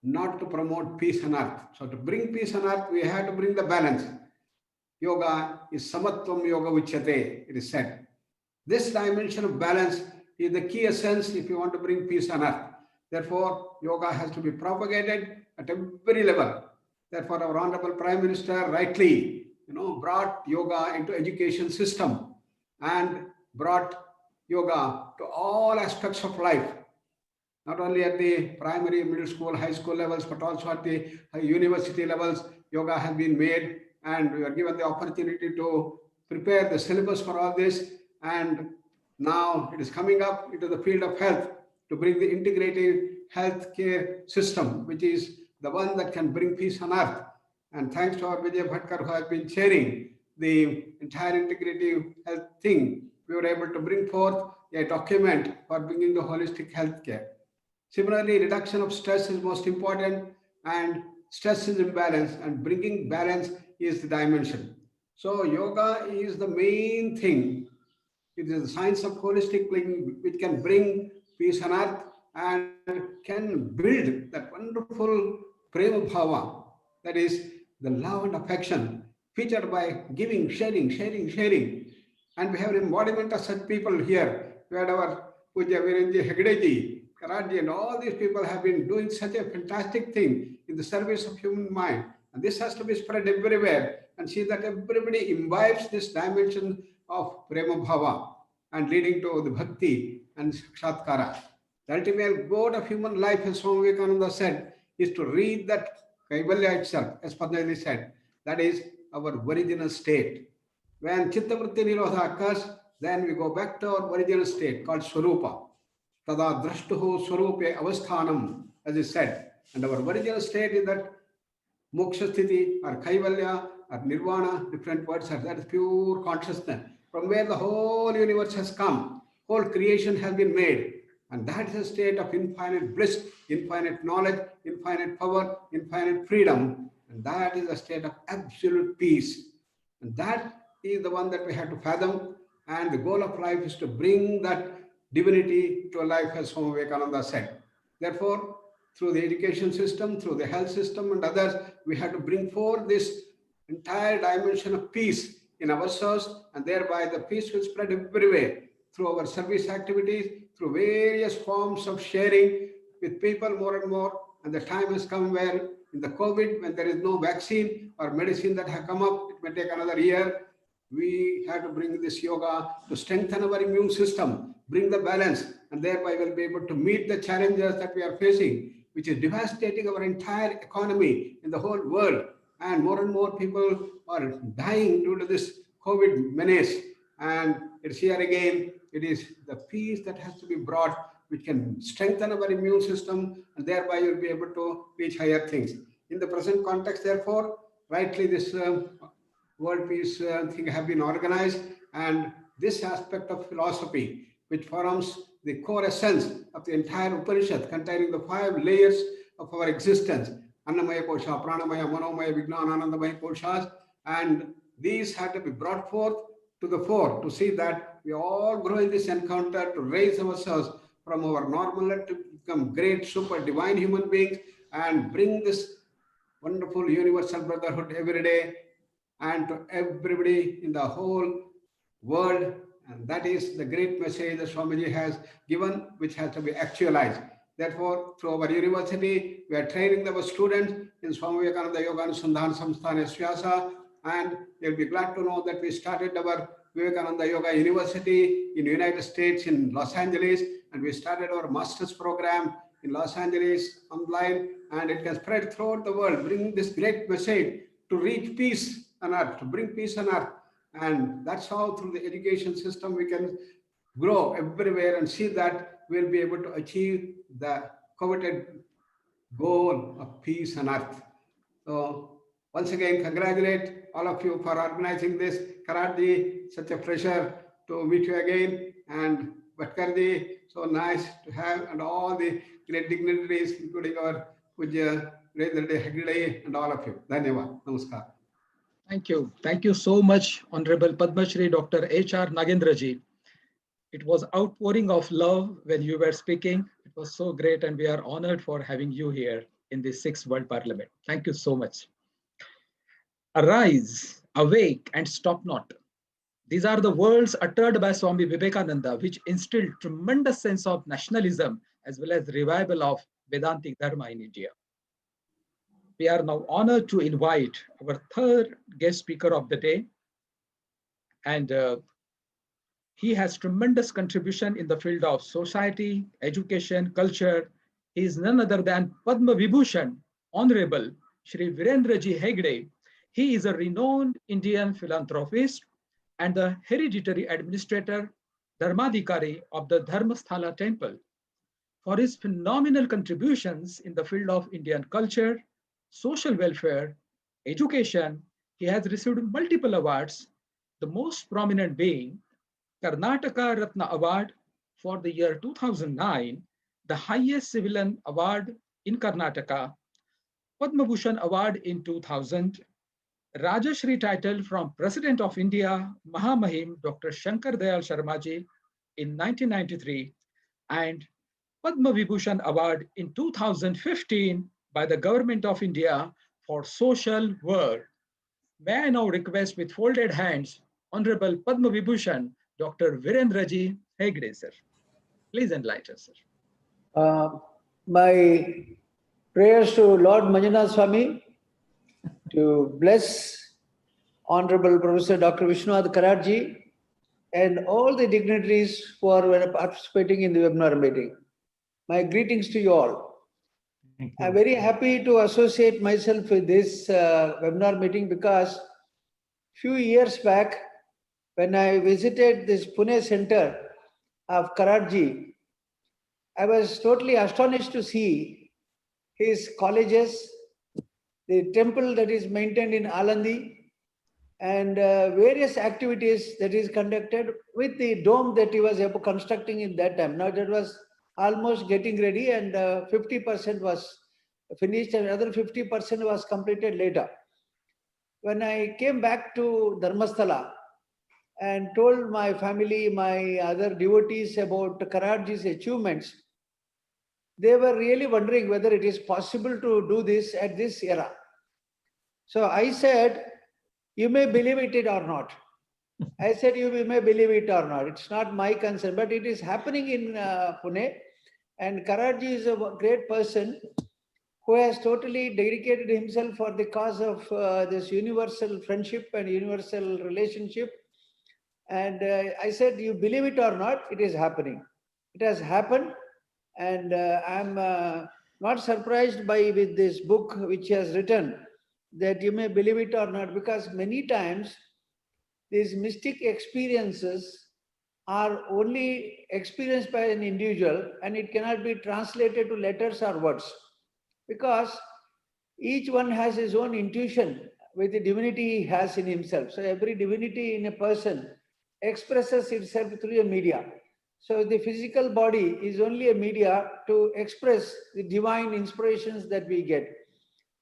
not to promote peace on earth. So to bring peace on earth, we have to bring the balance. Yoga is samatvam yoga uchyate, it is said. This dimension of balance is the key essence if you want to bring peace on earth. Therefore, yoga has to be propagated at every level. Therefore, our Honorable Prime Minister rightly, brought yoga into education system and brought yoga to all aspects of life, not only at the primary, middle school, high school levels, but also at the university levels. Yoga has been made, and we are given the opportunity to prepare the syllabus for all this. And now it is coming up into the field of health to bring the integrative healthcare system, which is the one that can bring peace on earth. And thanks to our Vijay Bhatkar, who has been chairing the entire integrative health thing, we were able to bring forth a document for bringing the holistic healthcare. Similarly, reduction of stress is most important, and stress is imbalance, and bringing balance is the dimension. So yoga is the main thing. It is the science of holistic living which can bring peace on earth and can build that wonderful prema bhava, that is the love and affection, featured by giving, sharing. And we have an embodiment of such people here. We had our Puja Virenji Hegdeji, Karadji, and all these people have been doing such a fantastic thing in the service of human mind. And this has to be spread everywhere, and see that everybody imbibes this dimension of prema bhava and leading to the bhakti and sakshatkara. The ultimate goal of human life, as Swami Vivekananda said, is to reach that kaivalya itself, as Patanjali said. That is our original state. When chitta-vritti nirodha occurs, then we go back to our original state called swarupa. Tada drashtuhu swarupe avasthanam, as is said. And our original state is that moksha sthiti or kaivalya or nirvana, different words are that is pure consciousness, from where the whole universe has come, whole creation has been made. And that is a state of infinite bliss, infinite knowledge, infinite power, infinite freedom. And that is a state of absolute peace. And that is the one that we have to fathom. And the goal of life is to bring that divinity to a life, as Swami Vivekananda said. Therefore, through the education system, through the health system and others, we have to bring forth this entire dimension of peace in ourselves, and thereby the peace will spread everywhere through our service activities, through various forms of sharing with people more and more. And the time has come where in the COVID, when there is no vaccine or medicine that have come up, it may take another year, we have to bring this yoga to strengthen our immune system, bring the balance, and thereby we'll be able to meet the challenges that we are facing, which is devastating our entire economy in the whole world. And more people are dying due to this COVID menace. And it's here again, it is the peace that has to be brought, which can strengthen our immune system, and thereby you'll be able to reach higher things. In the present context, therefore, rightly this World Peace thing have been organized, and this aspect of philosophy, which forms the core essence of the entire Upanishad, containing the 5 layers of our existence, Annamaya Kosha, Pranamaya, Manomaya, Vijnana, Anandamaya Koshas, and these have to be brought forth to the fore to see that we all grow in this encounter to raise ourselves from our normal to become great, super divine human beings and bring this wonderful universal brotherhood every day and to everybody in the whole world. And that is the great message that Swamiji has given, which has to be actualized. Therefore, through our university, we are training our students in Swami Vivekananda Yoga Anusandhana Samsthana Syasa, and you'll be glad to know that we started our Vivekananda Yoga University in the United States in Los Angeles, and we started our master's program in Los Angeles online, and it can spread throughout the world, bringing this great message to reach peace on earth, to bring peace on earth. And that's how through the education system we can grow everywhere and see that we'll be able to achieve the coveted goal of peace on earth. So once again, congratulate all of you for organizing this. Karadji, such a pleasure to meet you again. And Bhatkarji, so nice to have, and all the great dignitaries, including our Puja Rajendra Hegde and all of you. Dhanyavad. Namaskar. Thank you. Thank you so much, Honorable Padma Shri Dr. H.R. Nagendraji. It was outpouring of love when you were speaking. It was so great, and we are honored for having you here in the 6th World Parliament. Thank you so much. Arise, awake, and stop not. These are the words uttered by Swami Vivekananda, which instilled tremendous sense of nationalism as well as revival of Vedantic Dharma in India. We are now honored to invite our third guest speaker of the day, and he has tremendous contribution in the field of society, education, culture. He is none other than Padma Vibhushan, Honorable Shri Virendraji Hegde. He is a renowned Indian philanthropist and the hereditary administrator, Dharmadhikari of the Dharmasthala temple. For his phenomenal contributions in the field of Indian culture, social welfare, education, he has received multiple awards, the most prominent being Karnataka Ratna Award for the year 2009, the highest civilian award in Karnataka, Padma Bhushan Award in 2000, Rajashri title from President of India, Mahamahim Dr. Shankar Dayal Sharmaji in 1993, and Padma Vibhushan Award in 2015 by the Government of India for social work. May I now request with folded hands, Honorable Padma Vibhushan, Dr. Virendraji Hegde, sir. Please enlighten us, sir. My prayers to Lord Manjunath Swami to bless Honorable Professor Dr. Vishwanath Kararji and all the dignitaries who are participating in the webinar meeting. My greetings to you all. I'm very happy to associate myself with this webinar meeting because few years back, when I visited this Pune center of Kararji, I was totally astonished to see his colleges, the temple that is maintained in Alandi, and various activities that is conducted with the dome that he was constructing in that time. Now that was almost getting ready, and 50% was finished and another 50% was completed later. When I came back to Dharmasthala and told my family, my other devotees about Kararji's achievements, they were really wondering whether it is possible to do this at this era. So I said, you may believe it or not. I said, you may believe it or not. It's not my concern, but it is happening in Pune. And Kararji is a great person who has totally dedicated himself for the cause of this universal friendship and universal relationship. And I said, you believe it or not, it is happening. It has happened. And I'm not surprised with this book which he has written, that you may believe it or not, because many times these mystic experiences are only experienced by an individual and it cannot be translated to letters or words, because each one has his own intuition with the divinity he has in himself. So every divinity in a person expresses itself through a media. So the physical body is only a media to express the divine inspirations that we get.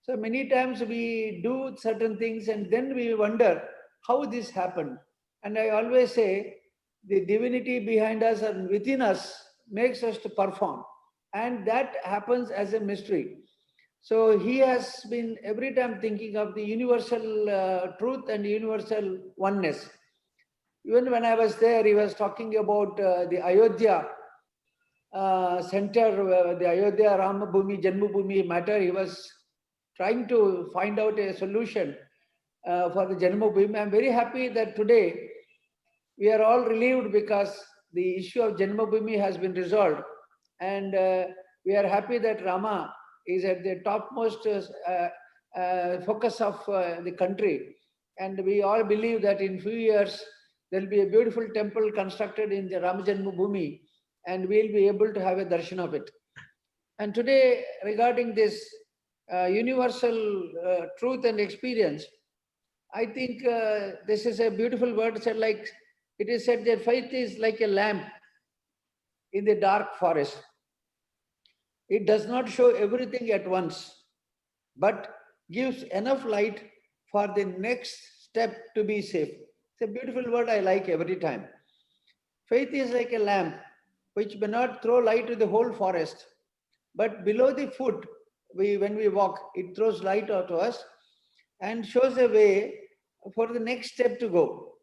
So many times we do certain things and then we wonder how this happened. And I always say the divinity behind us and within us makes us to perform. And that happens as a mystery. So he has been every time thinking of the universal truth and universal oneness. Even when I was there, he was talking about the Ayodhya center, the Ayodhya Ramabhumi Janmabhumi matter. He was trying to find out a solution for the Janmabhumi. I'm very happy that today we are all relieved because the issue of Janmabhumi has been resolved. And we are happy that Rama is at the topmost focus of the country. And we all believe that in few years, there will be a beautiful temple constructed in the Rama Janmabhumi, and we'll be able to have a darshan of it. And today, regarding this universal truth and experience, I think this is a beautiful word said, like it is said that faith is like a lamp. in the dark forest. It does not show everything at once, but gives enough light for the next step to be safe. It's a beautiful word I like every time. Faith is like a lamp which may not throw light to the whole forest, but below the foot, when we walk, it throws light out to us and shows a way for the next step to go.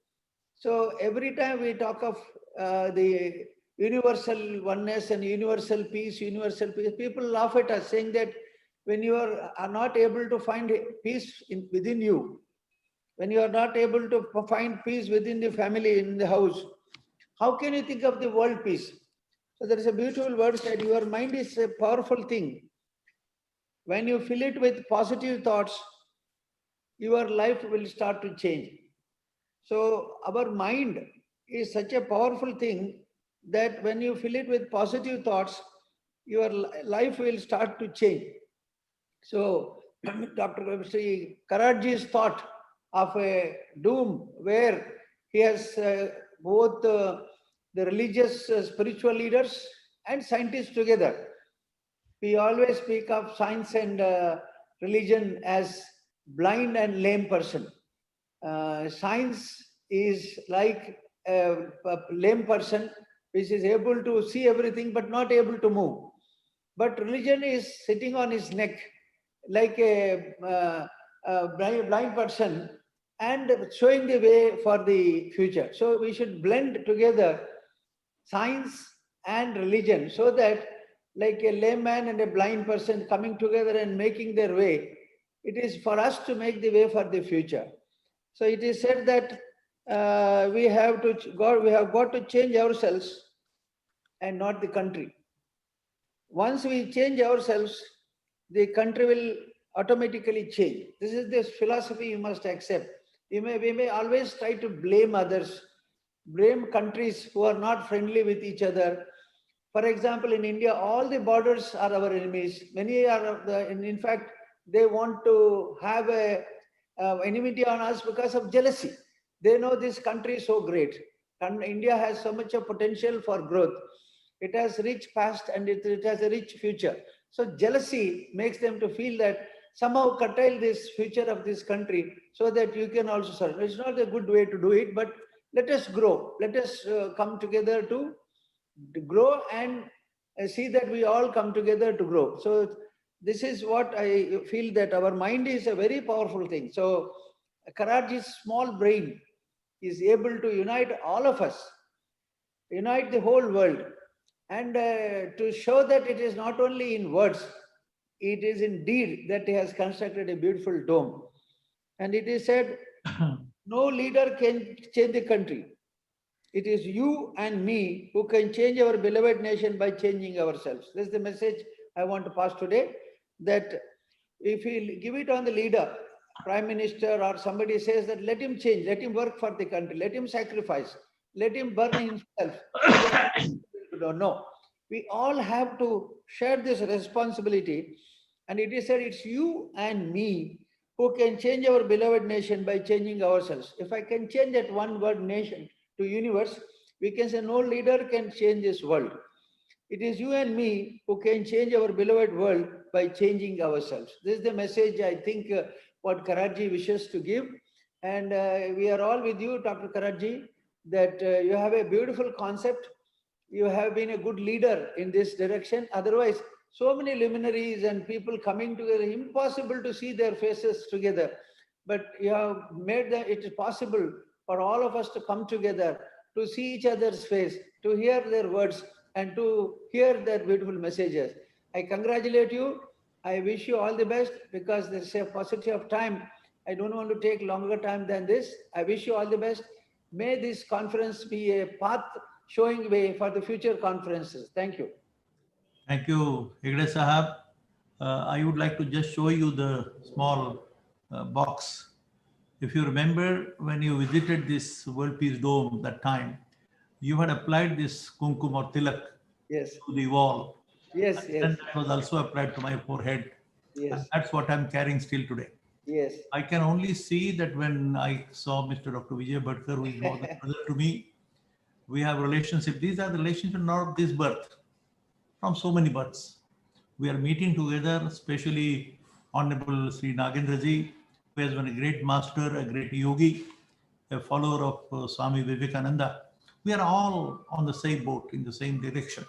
So every time we talk of the universal oneness and universal peace, people laugh at us saying that when you are not able to find peace within you, when you are not able to find peace within the family, in the house, how can you think of the world peace? So there is a beautiful word that your mind is a powerful thing. When you fill it with positive thoughts, your life will start to change. So our mind is such a powerful thing that when you fill it with positive thoughts, your life will start to change. So Dr. Sri Karadzi's thought of a doom where he has both the religious spiritual leaders and scientists together. We always speak of science and religion as blind and lame person. Science is like a lame person which is able to see everything but not able to move. But religion is sitting on his neck like a blind person and showing the way for the future. So we should blend together science and religion so that like a layman and a blind person coming together and making their way, it is for us to make the way for the future. So it is said that we have got to change ourselves and not the country. Once we change ourselves, the country will automatically change. This is the philosophy you must accept. We may always try to blame others, blame countries who are not friendly with each other. For example, in India, all the borders are our enemies. Many are, in fact, they want to have a enmity on us because of jealousy. They know this country is so great. And India has so much of potential for growth. It has rich past and it has a rich future. So jealousy makes them to feel that somehow curtail this future of this country so that you can also serve. It's not a good way to do it, but let us grow. Let us come together to grow and see that we all come together to grow. So this is what I feel, that our mind is a very powerful thing. So Karadzi's small brain is able to unite all of us, unite the whole world, and to show that it is not only in words, it is in deed that he has constructed a beautiful dome. And it is said, no leader can change the country. It is you and me who can change our beloved nation by changing ourselves. This is the message I want to pass today, that if we give it on the leader, prime minister or somebody says that let him change, let him work for the country, let him sacrifice, let him burn himself. No, we all have to share this responsibility. And it is said it's you and me who can change our beloved nation by changing ourselves. If I can change that one word nation to universe, we can say no leader can change this world. It is you and me who can change our beloved world by changing ourselves. This is the message I think what Karadji wishes to give. And we are all with you, Dr. Karadji, that you have a beautiful concept. You have been a good leader in this direction. Otherwise, so many luminaries and people coming together, impossible to see their faces together. But you have made it possible for all of us to come together, to see each other's face, to hear their words, and to hear their beautiful messages. I congratulate you. I wish you all the best, because there's a paucity of time. I don't want to take longer time than this. I wish you all the best. May this conference be a path showing way for the future conferences. Thank you. Thank you, Hegde Sahab. I would like to just show you the small box. If you remember, when you visited this World Peace Dome that time, you had applied this kumkum or tilak to the wall. Yes, yes. And that was also applied to my forehead. Yes. And that's what I'm carrying still today. Yes. I can only see that when I saw Mr. Dr. Vijay Bhatkar, who is more than brother to me, We have relationship. These are the relationships not of this birth, from so many births. We are meeting together, especially Honorable Sri Nagendraji, who has been a great master, a great yogi, a follower of Swami Vivekananda. We are all on the same boat, in the same direction.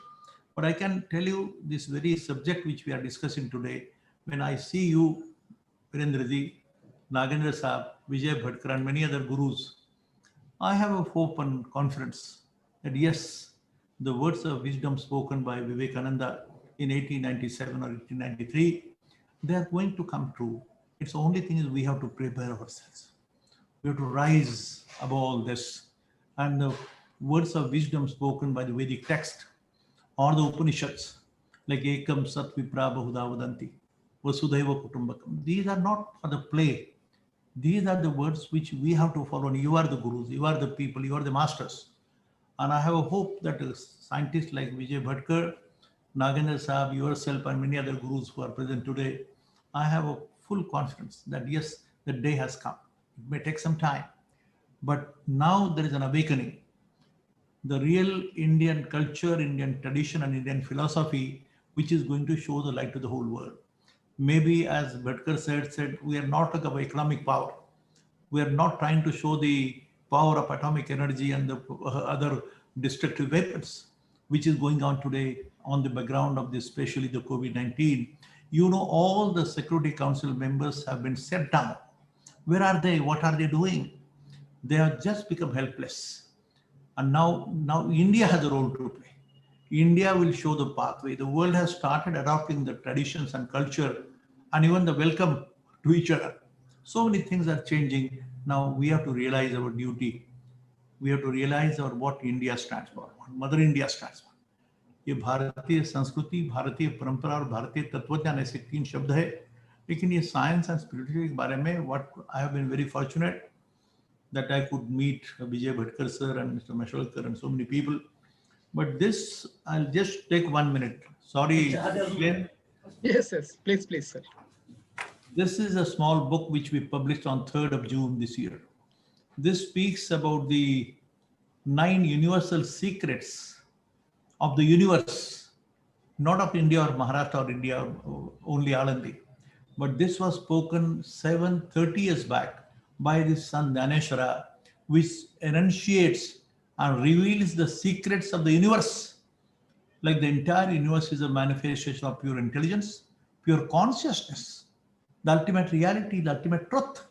But I can tell you this very subject which we are discussing today, when I see you, Virendraji, Nagendra Saab, Vijay Bhatkar, and many other gurus, I have a hope and confidence that yes, the words of wisdom spoken by Vivekananda in 1897 or 1893, they are going to come true. It's the only thing is we have to prepare ourselves. We have to rise above all this. And the words of wisdom spoken by the Vedic text or the Upanishads, like Ekam Sat Vipra Bahuda Vadanti, Vasudhaiva Kutumbakam, these are not for the play. These are the words which we have to follow. And you are the gurus, you are the people, you are the masters. And I have a hope that scientists like Vijay Bhatkar, Nagendra Saab, yourself, and many other gurus who are present today, I have a full confidence that yes, the day has come. It may take some time, but now there is an awakening. The real Indian culture, Indian tradition, and Indian philosophy, which is going to show the light to the whole world. Maybe, as Bhatkar said, we are not talking about economic power. We are not trying to show the power of atomic energy and the other destructive weapons, which is going on today on the background of this, especially the COVID-19. You know, all the Security Council members have been set down. Where are they? What are they doing? They have just become helpless. And now India has a role to play. India will show the pathway. The world has started adopting the traditions and culture and even the welcome to each other. So many things are changing. Now we have to realize our duty. We have to realize what India stands for, what Mother India stands for. ये भारतीय संस्कृति, भारतीय परंपरा और भारतीय तत्वज्ञान ऐसे तीन शब्द है. लेकिन ये साइंस एंड स्पिरिचुअलिटी के बारे में what I have been very fortunate that I could meet Vijay Bhatkar sir and Mr. Mashalkar and so many people. But this, I'll just take 1 minute. Sorry, Glenn. Yes, please, sir. This is a small book which we published on 3rd of June this year. This speaks about the 9 universal secrets of the universe, not of India or Maharashtra or India or only Alandi. But this was spoken 730 years back by the son Dhaneshwara, which enunciates and reveals the secrets of the universe. Like the entire universe is a manifestation of pure intelligence, pure consciousness, the ultimate reality, the ultimate truth.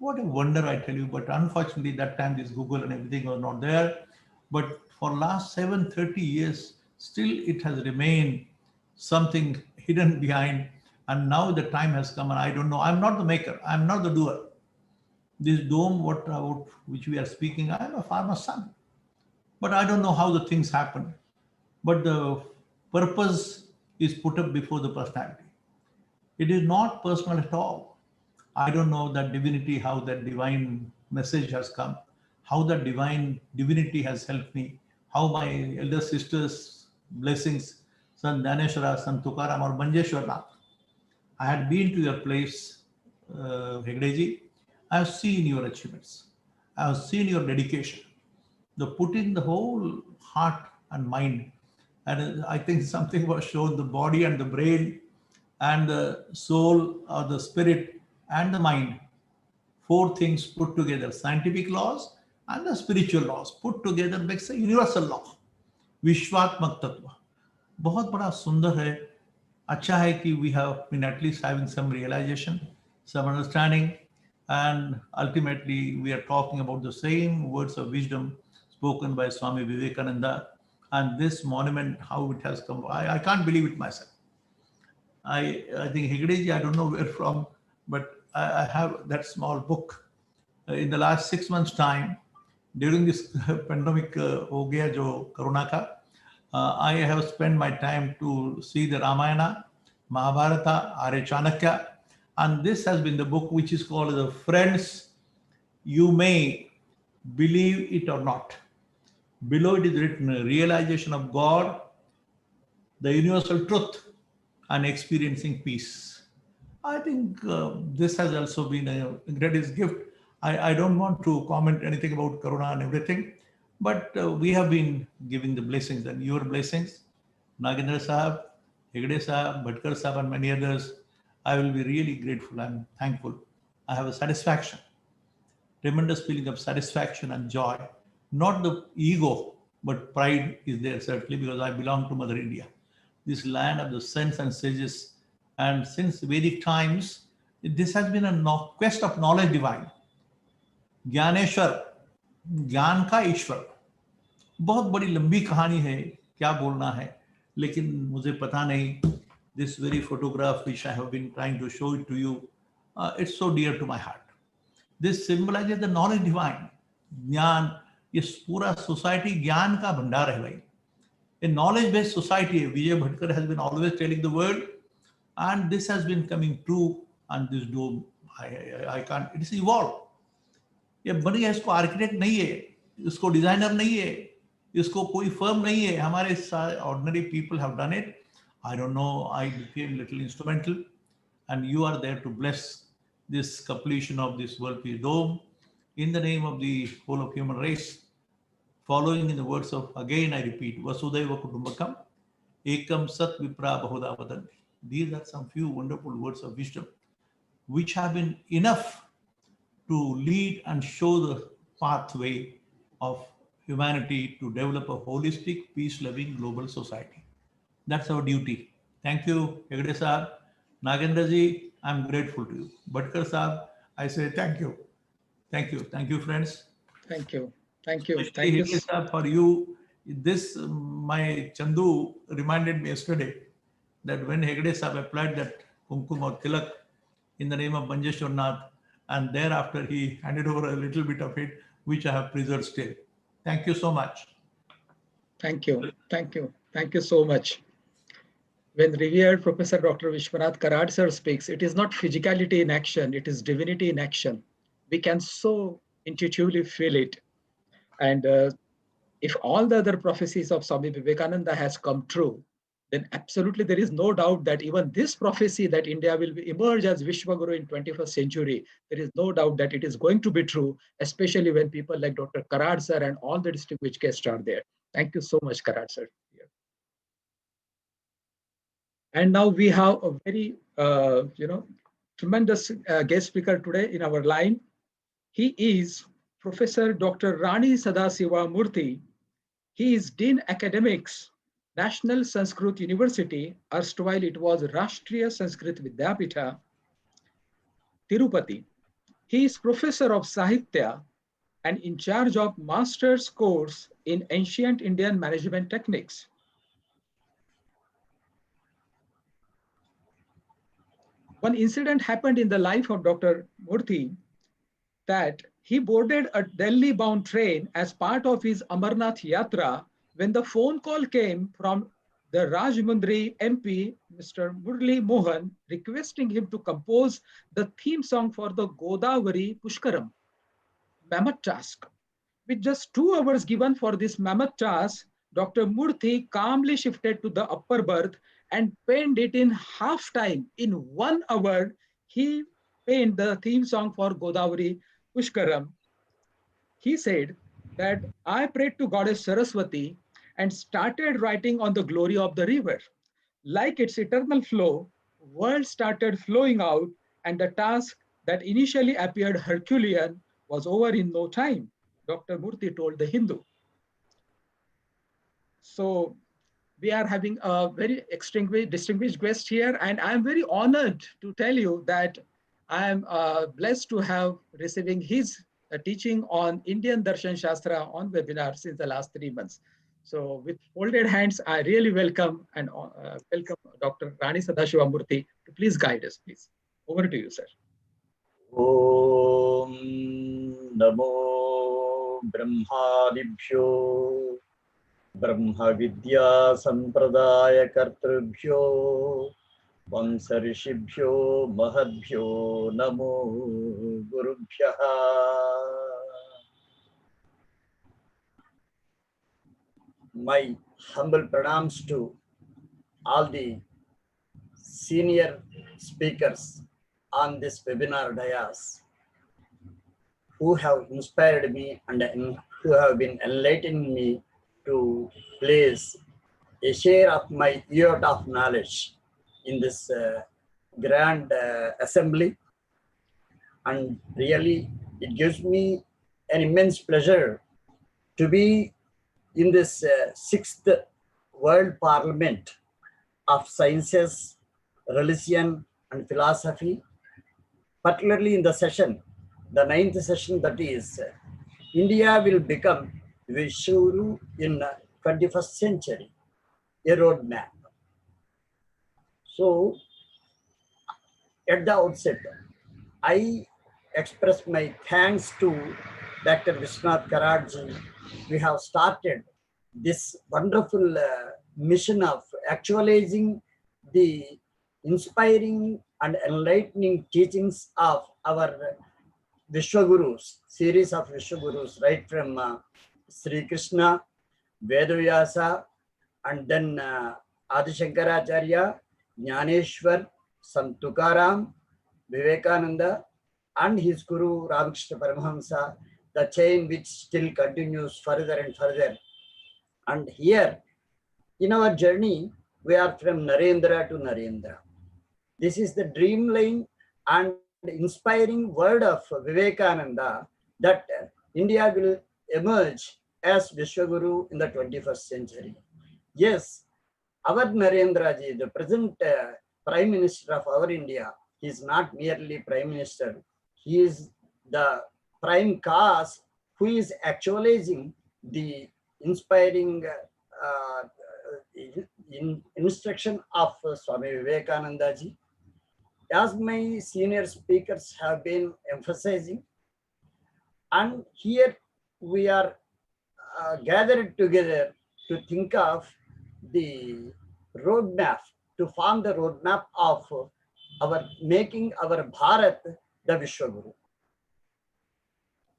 What a wonder, I tell you. But unfortunately, that time this Google and everything was not there. But for last 730 years, still it has remained something hidden behind. And now the time has come, and I don't know. I'm not the maker. I'm not the doer. This dome, which we are speaking, I am a farmer's son. But I don't know how the things happen. But the purpose is put up before the personality. It is not personal at all. I don't know that divinity, how that divine message has come, how that divine divinity has helped me, how my elder sisters' blessings, San Dhaneshwara, San Tukaram, or Manjeshwar Nath. I had been to your place, Hegdeji. I have seen your achievements. I have seen your dedication, the putting the whole heart and mind. And I think something was shown, the body and the brain and the soul or the spirit and the mind. 4 things put together, scientific laws and the spiritual laws put together makes a universal law. विश्वात्मक तत्व बहुत बड़ा सुंदर है. अच्छा है कि we have been at least having some realization, some understanding, and ultimately we are talking about the same words of wisdom spoken by Swami Vivekananda. And this monument, how it has come, I can't believe it myself. I think Hegdeji, I don't know where from, but I have that small book. In the last 6 months' time, during this pandemic, ho gaya jo corona ka, I have spent my time to see the Ramayana, Mahabharata, Arya Chanakya, and this has been the book which is called the Friends, You May Believe It or Not. Below it is written, realization of God, the universal truth, and experiencing peace. I think this has also been a greatest gift. I don't want to comment anything about Corona and everything, But we have been giving the blessings, and your blessings, Nagendra Sahab, Hegde Sahab, Bhatkar Sahab, and many others. I will be really grateful and thankful. I have a satisfaction, tremendous feeling of satisfaction and joy. Not the ego, but pride is there certainly, because I belong to Mother India, this land of the saints and sages. And since Vedic times, this has been a quest of knowledge divine. Dnyaneshwar, ज्ञान का ईश्वर, बहुत बड़ी लंबी कहानी है, क्या बोलना है, लेकिन मुझे पता नहीं. This very photograph which I have been trying to show it to you, it's so dear to my heart. This symbolizes the knowledge divine. ज्ञान, ये पूरा सोसाइटी ज्ञान का भंडार है भाई. A knowledge based society. Vijay Bhatkar has been always telling the world, and this has been coming true. And this dome, I can't, it is evolved. ये बनी है, इसको आर्किटेक्ट नहीं है, इसको डिजाइनर नहीं है, इसको कोई फर्म नहीं है, हमारे ordinary people have done it. I don't know, I became little instrumental, and you are there to bless this completion of this World Peace Dome in the name of the whole of human race, following in the words of, again I repeat, Vasudhaiva Kutumbakam, Ekam Sat Vipra Bahuda Vadanti. These are some few wonderful words of wisdom which have been enough to lead and show the pathway of humanity to develop a holistic, peace-loving global society. That's our duty. Thank you, Hegde Sahab. Nagendra ji, I'm grateful to you. Bhatkar Sahab, I say thank you. Thank you. Thank you, friends. Thank you. Thank you. Especially Thank you. Hegde Sahab, for you, this, my Chandu reminded me yesterday that when Hegde Sahab applied that kumkum or tilak in the name of Manjeshwar Nath, and thereafter he handed over a little bit of it, which I have preserved still. Thank you so much. Thank you. Thank you. Thank you so much. When revered Professor Dr. Vishwanath Karad sir speaks, it is not physicality in action, it is divinity in action. We can so intuitively feel it. And if all the other prophecies of Swami Vivekananda has come true, then absolutely there is no doubt that even this prophecy that India will emerge as Vishwaguru in 21st century, there is no doubt that it is going to be true, especially when people like Dr. Karad sir and all the distinguished guests are there. Thank you so much, Karad sir. And now we have a very, tremendous guest speaker today in our line. He is Professor Dr. Rani Sadasiva Murthy. He is Dean Academics, National Sanskrit University, erstwhile it was Rashtriya Sanskrit Vidyapita, Tirupati. He is Professor of Sahitya and in charge of Master's course in Ancient Indian Management Techniques. One incident happened in the life of Dr. Murthy that he boarded a Delhi-bound train as part of his Amarnath Yatra when the phone call came from the Rajmundry MP, Mr. Murli Mohan, requesting him to compose the theme song for the Godavari Pushkaram, mammoth task. With just 2 hours given for this mammoth task, Dr. Murthy calmly shifted to the upper berth and penned it in half time. In 1 hour, he penned the theme song for Godavari Pushkaram. He said that I prayed to Goddess Saraswati and started writing on the glory of the river. Like its eternal flow, words started flowing out, and the task that initially appeared Herculean was over in no time, Dr. Murthy told the Hindu. So we are having a very distinguished guest here, and I'm very honored to tell you that I am blessed to have receiving his teaching on Indian Darshan Shastra on webinar since the last 3 months. So with folded hands, I really welcome Dr. Rani Sadashiva Murthy to please guide us, please. Over to you, sir. Om Namo Brahmadibhyo Brahma Vidya Sampradaya Kartribhyo Vamsarishibhyo Mahadbhyo Namo Gurubhyaha. My humble pranams to all the senior speakers on this webinar dais who have inspired me and who have been enlightening me to place a share of my iota of knowledge in this grand assembly. And really, it gives me an immense pleasure to be in this sixth World Parliament of Sciences, Religion, and Philosophy, particularly in the session, the ninth session, that is, India will become Vishuru in 21st century, a roadmap. So, at the outset, I express my thanks to Dr. Vishwanath Karadji. We have started this wonderful mission of actualizing the inspiring and enlightening teachings of our Vishwagurus, series of Vishwagurus, right from Sri Krishna, Vedavyasa, and then Adi Shankaracharya, Jnaneshwar, Sant Tukaram, Vivekananda, and his Guru Ramakrishna Paramahamsa, the chain which still continues further and further. And here, in our journey, we are from Narendra to Narendra. This is the dreamline and inspiring word of Vivekananda that India will emerge as Vishwaguru in the 21st century. Yes, our Narendra ji, the present Prime Minister of our India, he is not merely Prime Minister. He is the prime cause who is actualizing the inspiring instruction of Swami Vivekananda ji. As my senior speakers have been emphasizing, and here we are gathered together to think of the roadmap, to form the roadmap of our making our Bharat the Vishwaguru.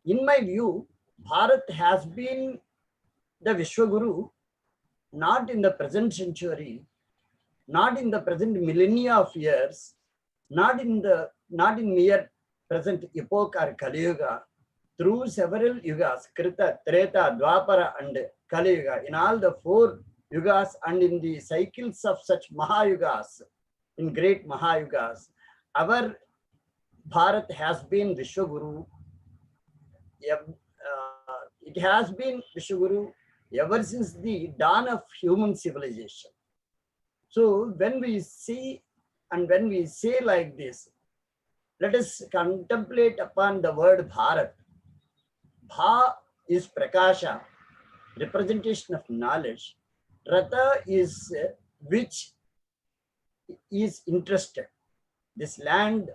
In my view, Bharat has been the Vishwaguru not in the present century, not in the present millennia of years, not in mere present epoch or Kali Yuga, through several yugas, Krita, Treta, Dwapara, and Kali Yuga, in all the 4 yugas and in the cycles of such Mahayugas, in great Mahayugas, our Bharat has been Vishwaguru. It has been Vishwaguru ever since the dawn of human civilization. So when we see and when we say like this, let us contemplate upon the word Bharat. Bha is Prakasha, representation of knowledge. Rata is which is interested. This land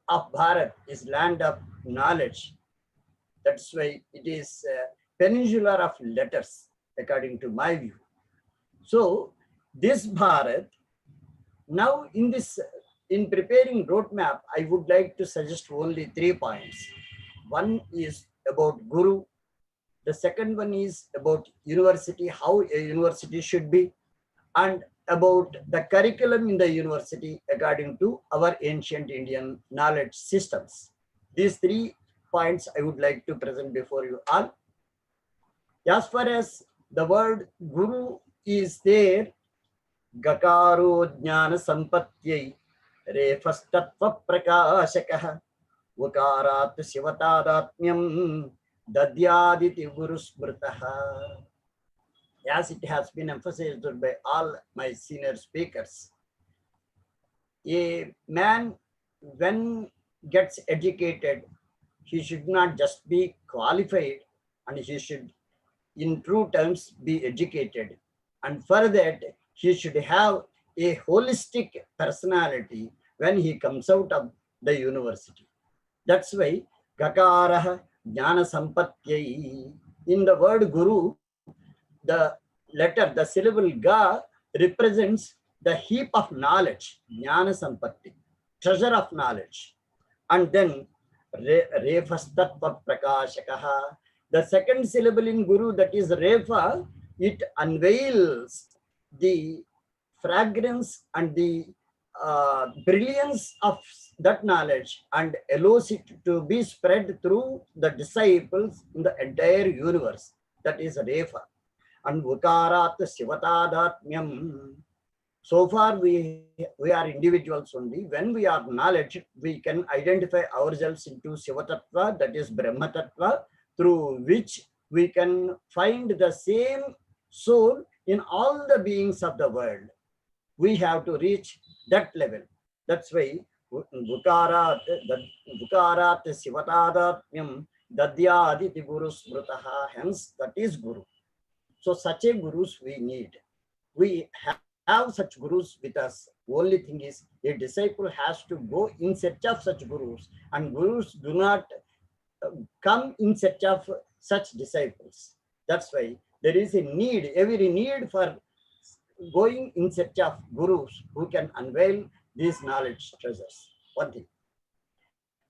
of Bharat is land of knowledge. That's why it is peninsular of letters, according to my view. So this Bharat, now in preparing roadmap, I would like to suggest only 3 points. One is about Guru. The second one is about university, how a university should be, and about the curriculum in the university according to our ancient Indian knowledge systems. These 3 points I would like to present before you all. As far as the word Guru is there, Gakaro Jnana Sampatyai Refastatva Prakashakah Vakarat Shivatadatmyam Dadyaditi Guru Smritaha. As it has been emphasized by all my senior speakers, a man, when gets educated, he should not just be qualified, and he should, in true terms, be educated. And for that, he should have a holistic personality when he comes out of the university. That's why Kakaraha Jnana Sampatyai. In the word Guru, the letter, the syllable Ga represents the heap of knowledge, Jnana Sampatti, treasure of knowledge. And then Refastatva Prakashakaha. The second syllable in Guru, that is Refa, it unveils the fragrance and the brilliance of that knowledge and allows it to be spread through the disciples in the entire universe. That is Refa. And Vukarat Sivatadhatmyam. So far, we are individuals only. When we are knowledge, we can identify ourselves into Sivatattva, that is Brahma Tattva, through which we can find the same soul in all the beings of the world. We have to reach that level. That's why Vukarat Sivatadhatmyam Dadyaditi Guru Smrutaha, hence that is Guru. So such a gurus we need. We have such gurus with us. Only thing is, a disciple has to go in search of such gurus, and gurus do not come in search of such disciples. That's why there is a need, every need for going in search of gurus who can unveil these knowledge treasures. One thing.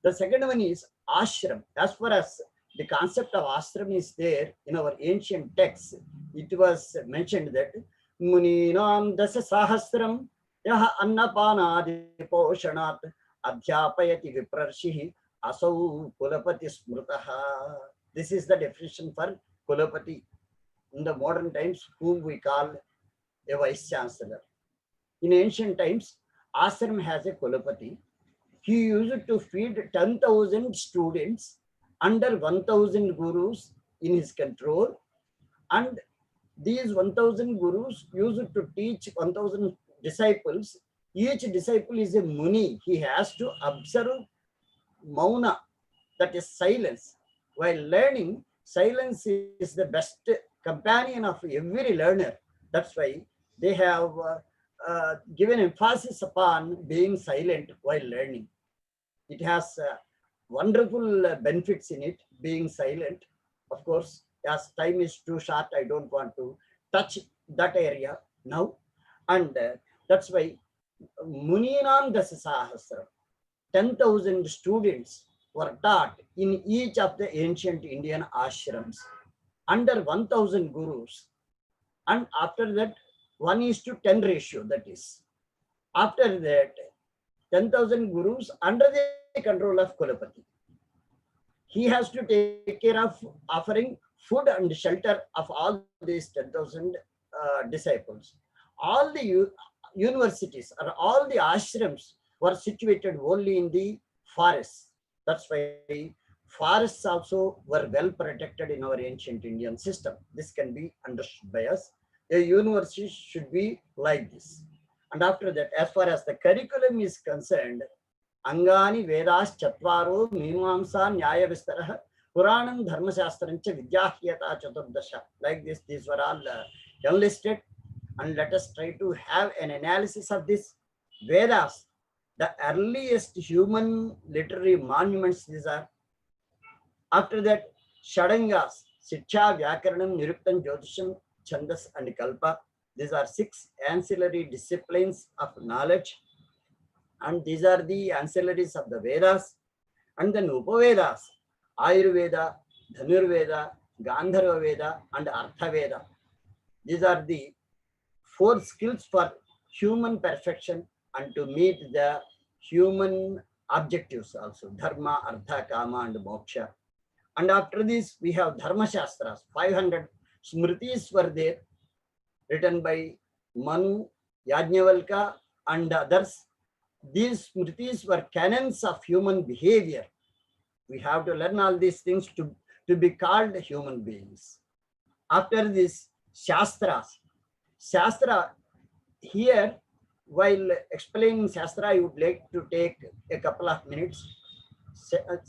The second one is ashram. As far as the concept of ashram is there in our ancient texts, it was mentioned that Muninam dasa sahasram yaha annapanadi poshanat adhyapayati viprarshihi asau kulapati smrutaha. This is the definition for kulapati in the modern times, whom we call a vice chancellor. In ancient times, ashram has a kulapati. He used to feed 10,000 students under 1,000 gurus in his control, and these 1,000 gurus used to teach 1,000 disciples. Each disciple is a muni. He has to observe mauna, that is silence. While learning, silence is the best companion of every learner. That's why they have given emphasis upon being silent while learning. It has wonderful benefits in it, being silent. Of course, as time is too short, I don't want to touch that area now. And that's why Muninam Dasasahasram, 10,000 students were taught in each of the ancient Indian ashrams under 1,000 gurus. And after that, 1:10 ratio, that is. After that, 10,000 gurus under the control of Kulapati. He has to take care of offering food and shelter of all these 10,000 disciples. All the universities or all the ashrams were situated only in the forests. That's why forests also were well protected in our ancient Indian system. This can be understood by us. A university should be like this. And after that, as far as the curriculum is concerned, Angani Vedas Chatvaro Mimamsa Nyaya Vistaraha Puranam Dharma Shastrancha Vidyahyata Chaturdasha. Like this, these were all enlisted. And let us try to have an analysis of this. Vedas, the earliest human literary monuments these are. After that, Shadangas, Siksha, Vyakaranam, Niruktam, Jyotisham, Chandas and Kalpa. These are 6 ancillary disciplines of knowledge. And these are the ancillaries of the Vedas. And then Upavedas, Ayurveda, Dhanurveda, Gandharva Veda, and Artha Veda. These are the 4 skills for human perfection and to meet the human objectives also, Dharma, Artha, Kama, and Moksha. And after this, we have Dharma Shastras. 500 Smritis were there, written by Manu, Yajnavalkya, and others. These Smritis were canons of human behavior. We have to learn all these things to be called human beings. After this, Shastras. Shastra, here, while explaining Shastra, I would like to take a couple of minutes.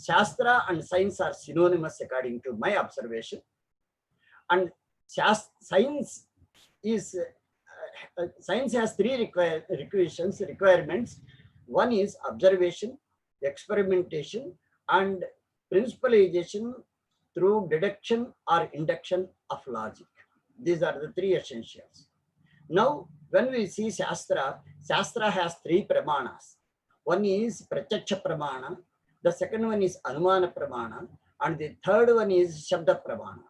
Shastra and science are synonymous according to my observation. And science has 3 requirements. One is observation, experimentation, and principalization through deduction or induction of logic. These are the 3 essentials. Now, when we see Shastra, Shastra has 3 pramanas. One is Pratyaksha pramana, the second one is Anumana pramana, and the third one is Shabda pramana.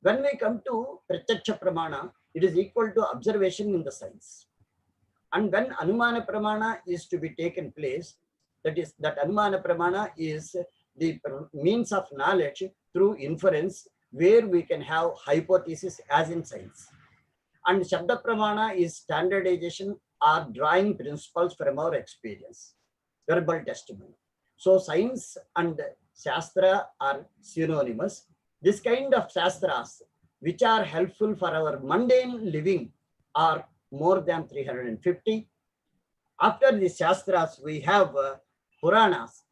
When we come to Pratyaksha pramana, it is equal to observation in the science. And when Anumana Pramana is to be taken place, that Anumana Pramana is the means of knowledge through inference, where we can have hypothesis as in science. And Shabda Pramana is standardization or drawing principles from our experience, verbal testimony. So science and Shastra are synonymous. This kind of Shastras, which are helpful for our mundane living, are more than 350. After the Shastras, we have Puranas.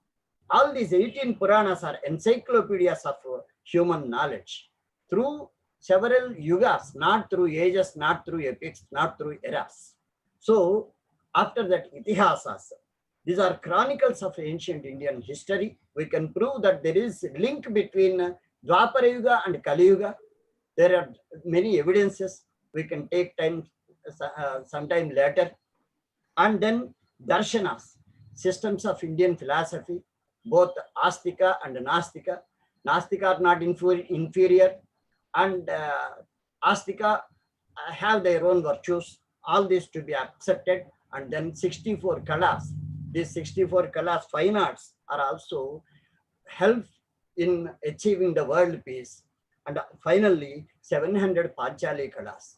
All these 18 Puranas are encyclopedias of human knowledge through several yugas, not through ages, not through epics, not through eras. So after that, Itihasas, these are chronicles of ancient Indian history. We can prove that there is a link between Dwapara Yuga and Kali Yuga. There are many evidences. We can take time sometime later. And then Darshanas, systems of Indian philosophy, both Astika and Nastika. Nastika are not inferior, and Astika have their own virtues. All this to be accepted. And then 64 Kalas. These 64 Kalas, fine arts, are also help in achieving the world peace. And finally, 700 Panchali Kalas.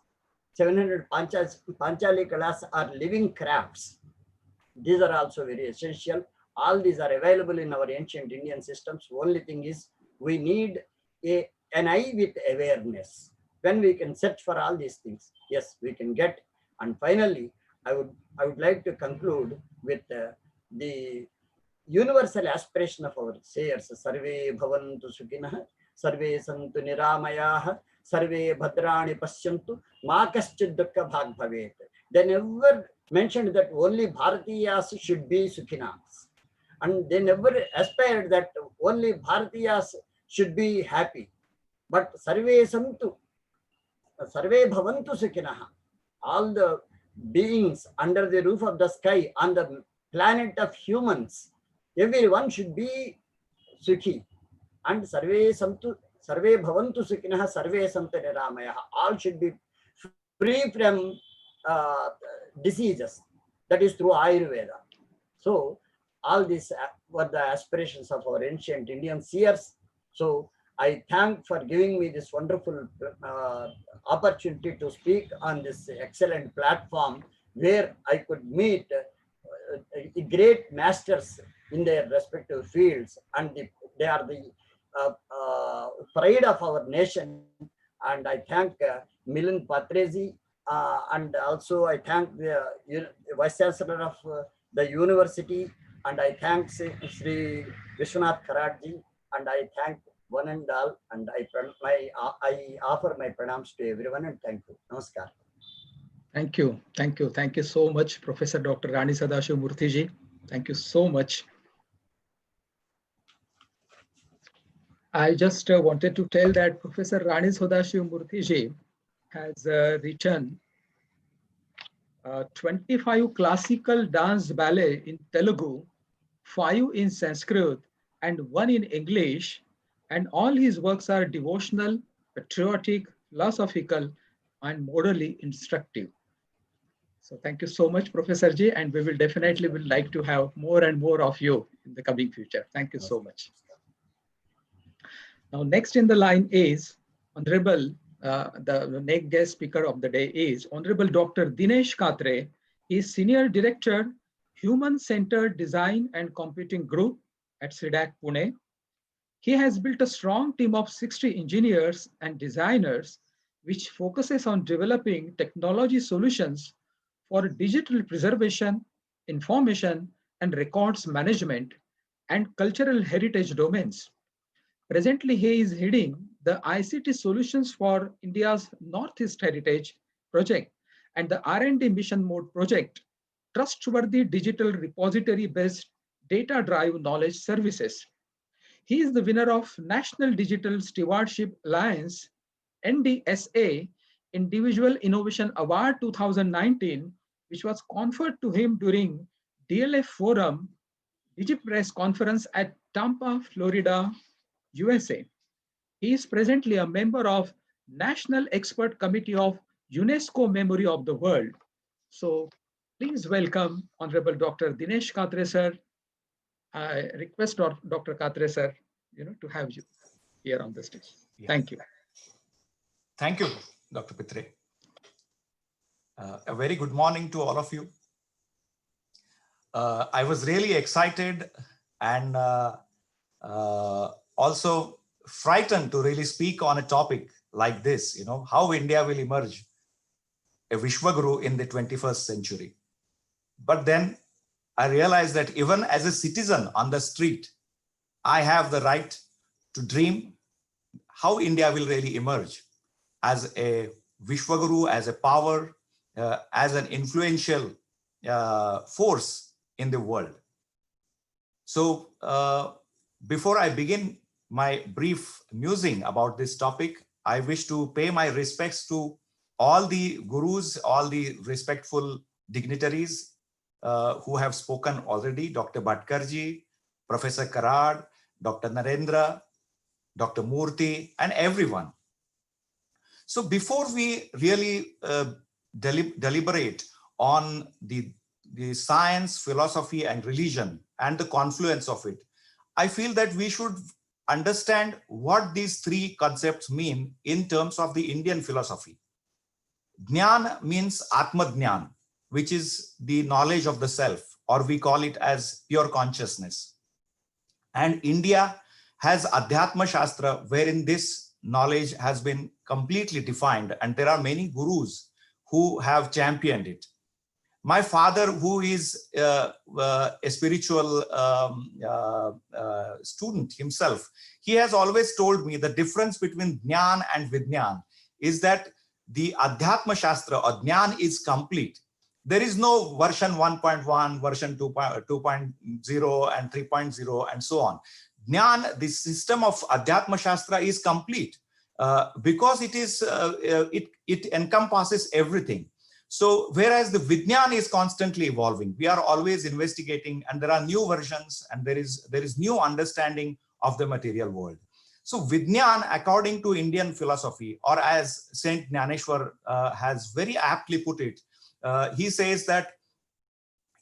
700 Panchali Kalas are living crafts. These are also very essential. All these are available in our ancient Indian systems. Only thing is, we need an eye with awareness. When we can search for all these things, yes, we can get. And finally, I would like to conclude with the universal aspiration of our sayers: Sarve bhavantu sukhinah, sarve santu niramayah, sarve bhadrani pashyantu, ma kaschid dukkha bhag bhavet. They never mentioned that only Bharatiyas should be sukhinas. And they never aspired that only Bharatiyas should be happy. But sarve santu, sarve bhavantu sukhinah. All the beings under the roof of the sky, on the planet of humans, everyone should be sukhi. And sarve santu, sarve bhavantu sukhinah, sarve santu niramayah. All should be free from diseases. That is through Ayurveda. So all these were the aspirations of our ancient Indian seers. So I thank for giving me this wonderful opportunity to speak on this excellent platform, where I could meet great masters in their respective fields, and they are the pride of our nation. And I thank Milind Patrezi, and also I thank the Vice Chancellor of the university, and I thank Sri Vishwanath Karatji, and I thank one and all, and I offer my pranams to everyone, and thank you. Namaskar. Thank you. Thank you. Thank you so much, Professor Dr. Rani Sadashiv Murthy. Thank you so much. I just wanted to tell that Professor Rani Sadashiv Murthy has written 25 classical dance ballet in Telugu, 5 in Sanskrit, and 1 in English. And all his works are devotional, patriotic, philosophical, and morally instructive. So thank you so much, Professor Ji, and we will definitely would like to have more and more of you in the coming future. Thank you so much. Now, next in the line is Honorable, the next guest speaker of the day is Honorable Dr. Dinesh Katre. He is Senior Director, Human Centered Design and Computing Group at SRIDAC, Pune. He has built a strong team of 60 engineers and designers, which focuses on developing technology solutions for digital preservation, information and records management, and cultural heritage domains. Presently, he is heading the ICT Solutions for India's Northeast Heritage project and the R&D Mission Mode project, Trustworthy Digital Repository-Based Data Drive Knowledge Services. He is the winner of National Digital Stewardship Alliance, NDSA, Individual Innovation Award 2019, which was conferred to him during DLF Forum DigiPress conference at Tampa, Florida, USA. He is presently a member of National Expert Committee of UNESCO Memory of the World. So Please welcome Honorable Dr. Dinesh Katre sir. I request Dr. Katre sir, to have you here on the stage. Thank you. Thank you, Dr. Pitre. A very good morning to all of you. I was really excited and also frightened to really speak on a topic like this, how India will emerge a Vishwaguru in the 21st century. But then I realized that even as a citizen on the street, I have the right to dream how India will really emerge as a Vishwaguru, as a power, as an influential force in the world. So before I begin my brief musing about this topic, I wish to pay my respects to all the gurus, all the respectful dignitaries who have spoken already, Dr. Bhatkarji, Professor Karad, Dr. Narendra, Dr. Murthy, and everyone. So before we really deliberate on the science, philosophy, and religion and the confluence of it, I feel that we should understand what these three concepts mean in terms of the Indian philosophy. Jnana means Atma Jnana, which is the knowledge of the self, or we call it as pure consciousness. And India has Adhyatma Shastra, wherein this knowledge has been completely defined, and there are many gurus who have championed it. My father, who is a spiritual student himself, he has always told me the difference between Jnana and Vijnana is that the Adhyatma Shastra or Jnana is complete. There is no version 1.1, version 2.0 and 3.0 and so on. Jnana, the system of Adhyatma Shastra, is complete because it is it encompasses everything. So whereas the Vijnana is constantly evolving, we are always investigating, and there are new versions, and there is new understanding of the material world. So Vijnana, according to Indian philosophy, or as Saint Jnaneshwar has very aptly put it, he says that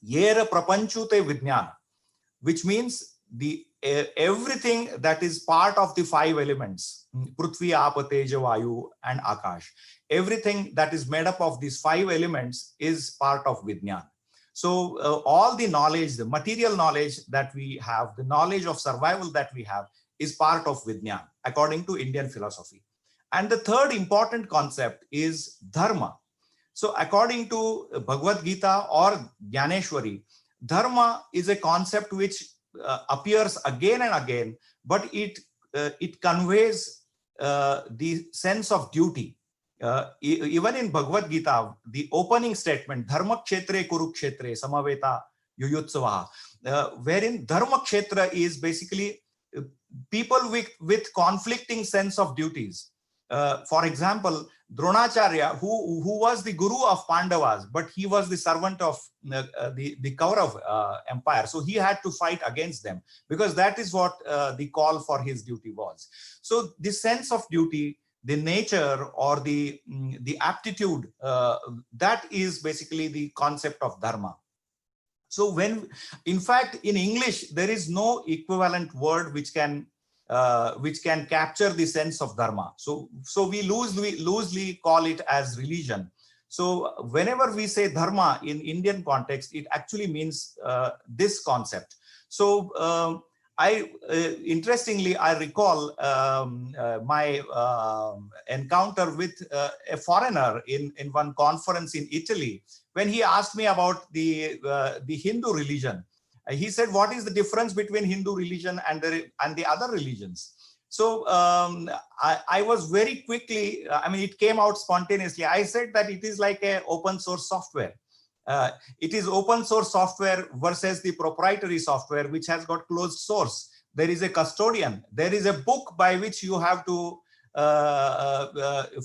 Yera Prapanchute Vijnana, which means the everything that is part of the five elements, Prithvi, Apa, Teja, Vayu, and Akash, everything that is made up of these five elements is part of Vijnana. So all the knowledge, the material knowledge that we have, the knowledge of survival that we have, is part of Vijnana, according to Indian philosophy. And the third important concept is Dharma. So according to Bhagavad Gita or Jnaneshwari, Dharma is a concept which appears again and again, but it conveys the sense of duty. Even in Bhagavad Gita, the opening statement, Dharma Kshetre Kurukshetre Samaveta Yuyutsavaha, wherein Dharma Kshetra is basically people with conflicting sense of duties. For example, Dronacharya, who was the guru of Pandavas, but he was the servant of the Kaurav empire. So he had to fight against them because that is what the call for his duty was. So the sense of duty, the nature or the aptitude, that is basically the concept of Dharma. So in fact, in English, there is no equivalent word which can capture the sense of Dharma. So we loosely call it as religion. So whenever we say Dharma in Indian context, it actually means this concept. So interestingly, I recall my encounter with a foreigner in one conference in Italy, when he asked me about the Hindu religion. He said, what is the difference between Hindu religion and the other religions? So I was very quickly, it came out spontaneously. I said that it is like a open source software. It is open source software versus the proprietary software, which has got closed source. There is a custodian. There is a book by which you have to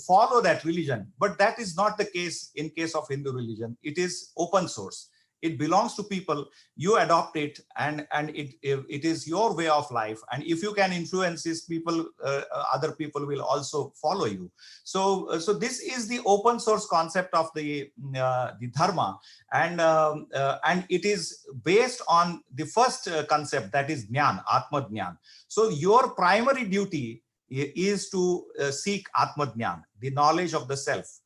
follow that religion. But that is not the case in case of Hindu religion. It is open source. It belongs to people. You adopt it, and it is your way of life. And if you can influence these people, other people will also follow you. So this is the open source concept of the dharma, and it is based on the first concept, that is jnana, atma jnana. So your primary duty is to seek atma jnana, the knowledge of the self.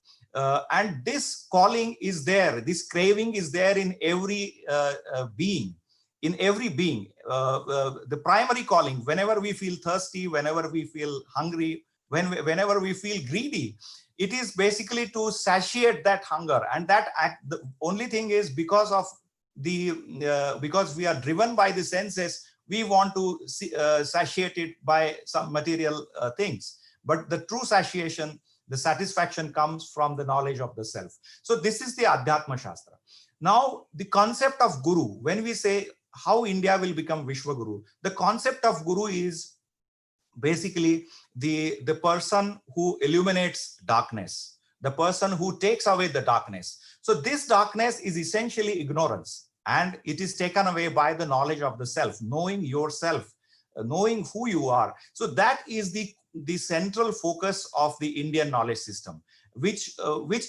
And this calling is there, this craving is there in every being, in every being. The primary calling, whenever we feel thirsty, whenever we feel hungry, whenever we feel greedy, it is basically to satiate that hunger. And that the only thing is, because of the because we are driven by the senses, we want to satiate it by some material things. But the true satiation, the satisfaction, comes from the knowledge of the self. So this is the Adhyatma Shastra. Now, the concept of Guru, when we say how India will become Vishwa Guru, the concept of Guru is basically the person who illuminates darkness, the person who takes away the darkness. So this darkness is essentially ignorance, and it is taken away by the knowledge of the self, knowing yourself, knowing who you are. So that is the central focus of the Indian knowledge system, which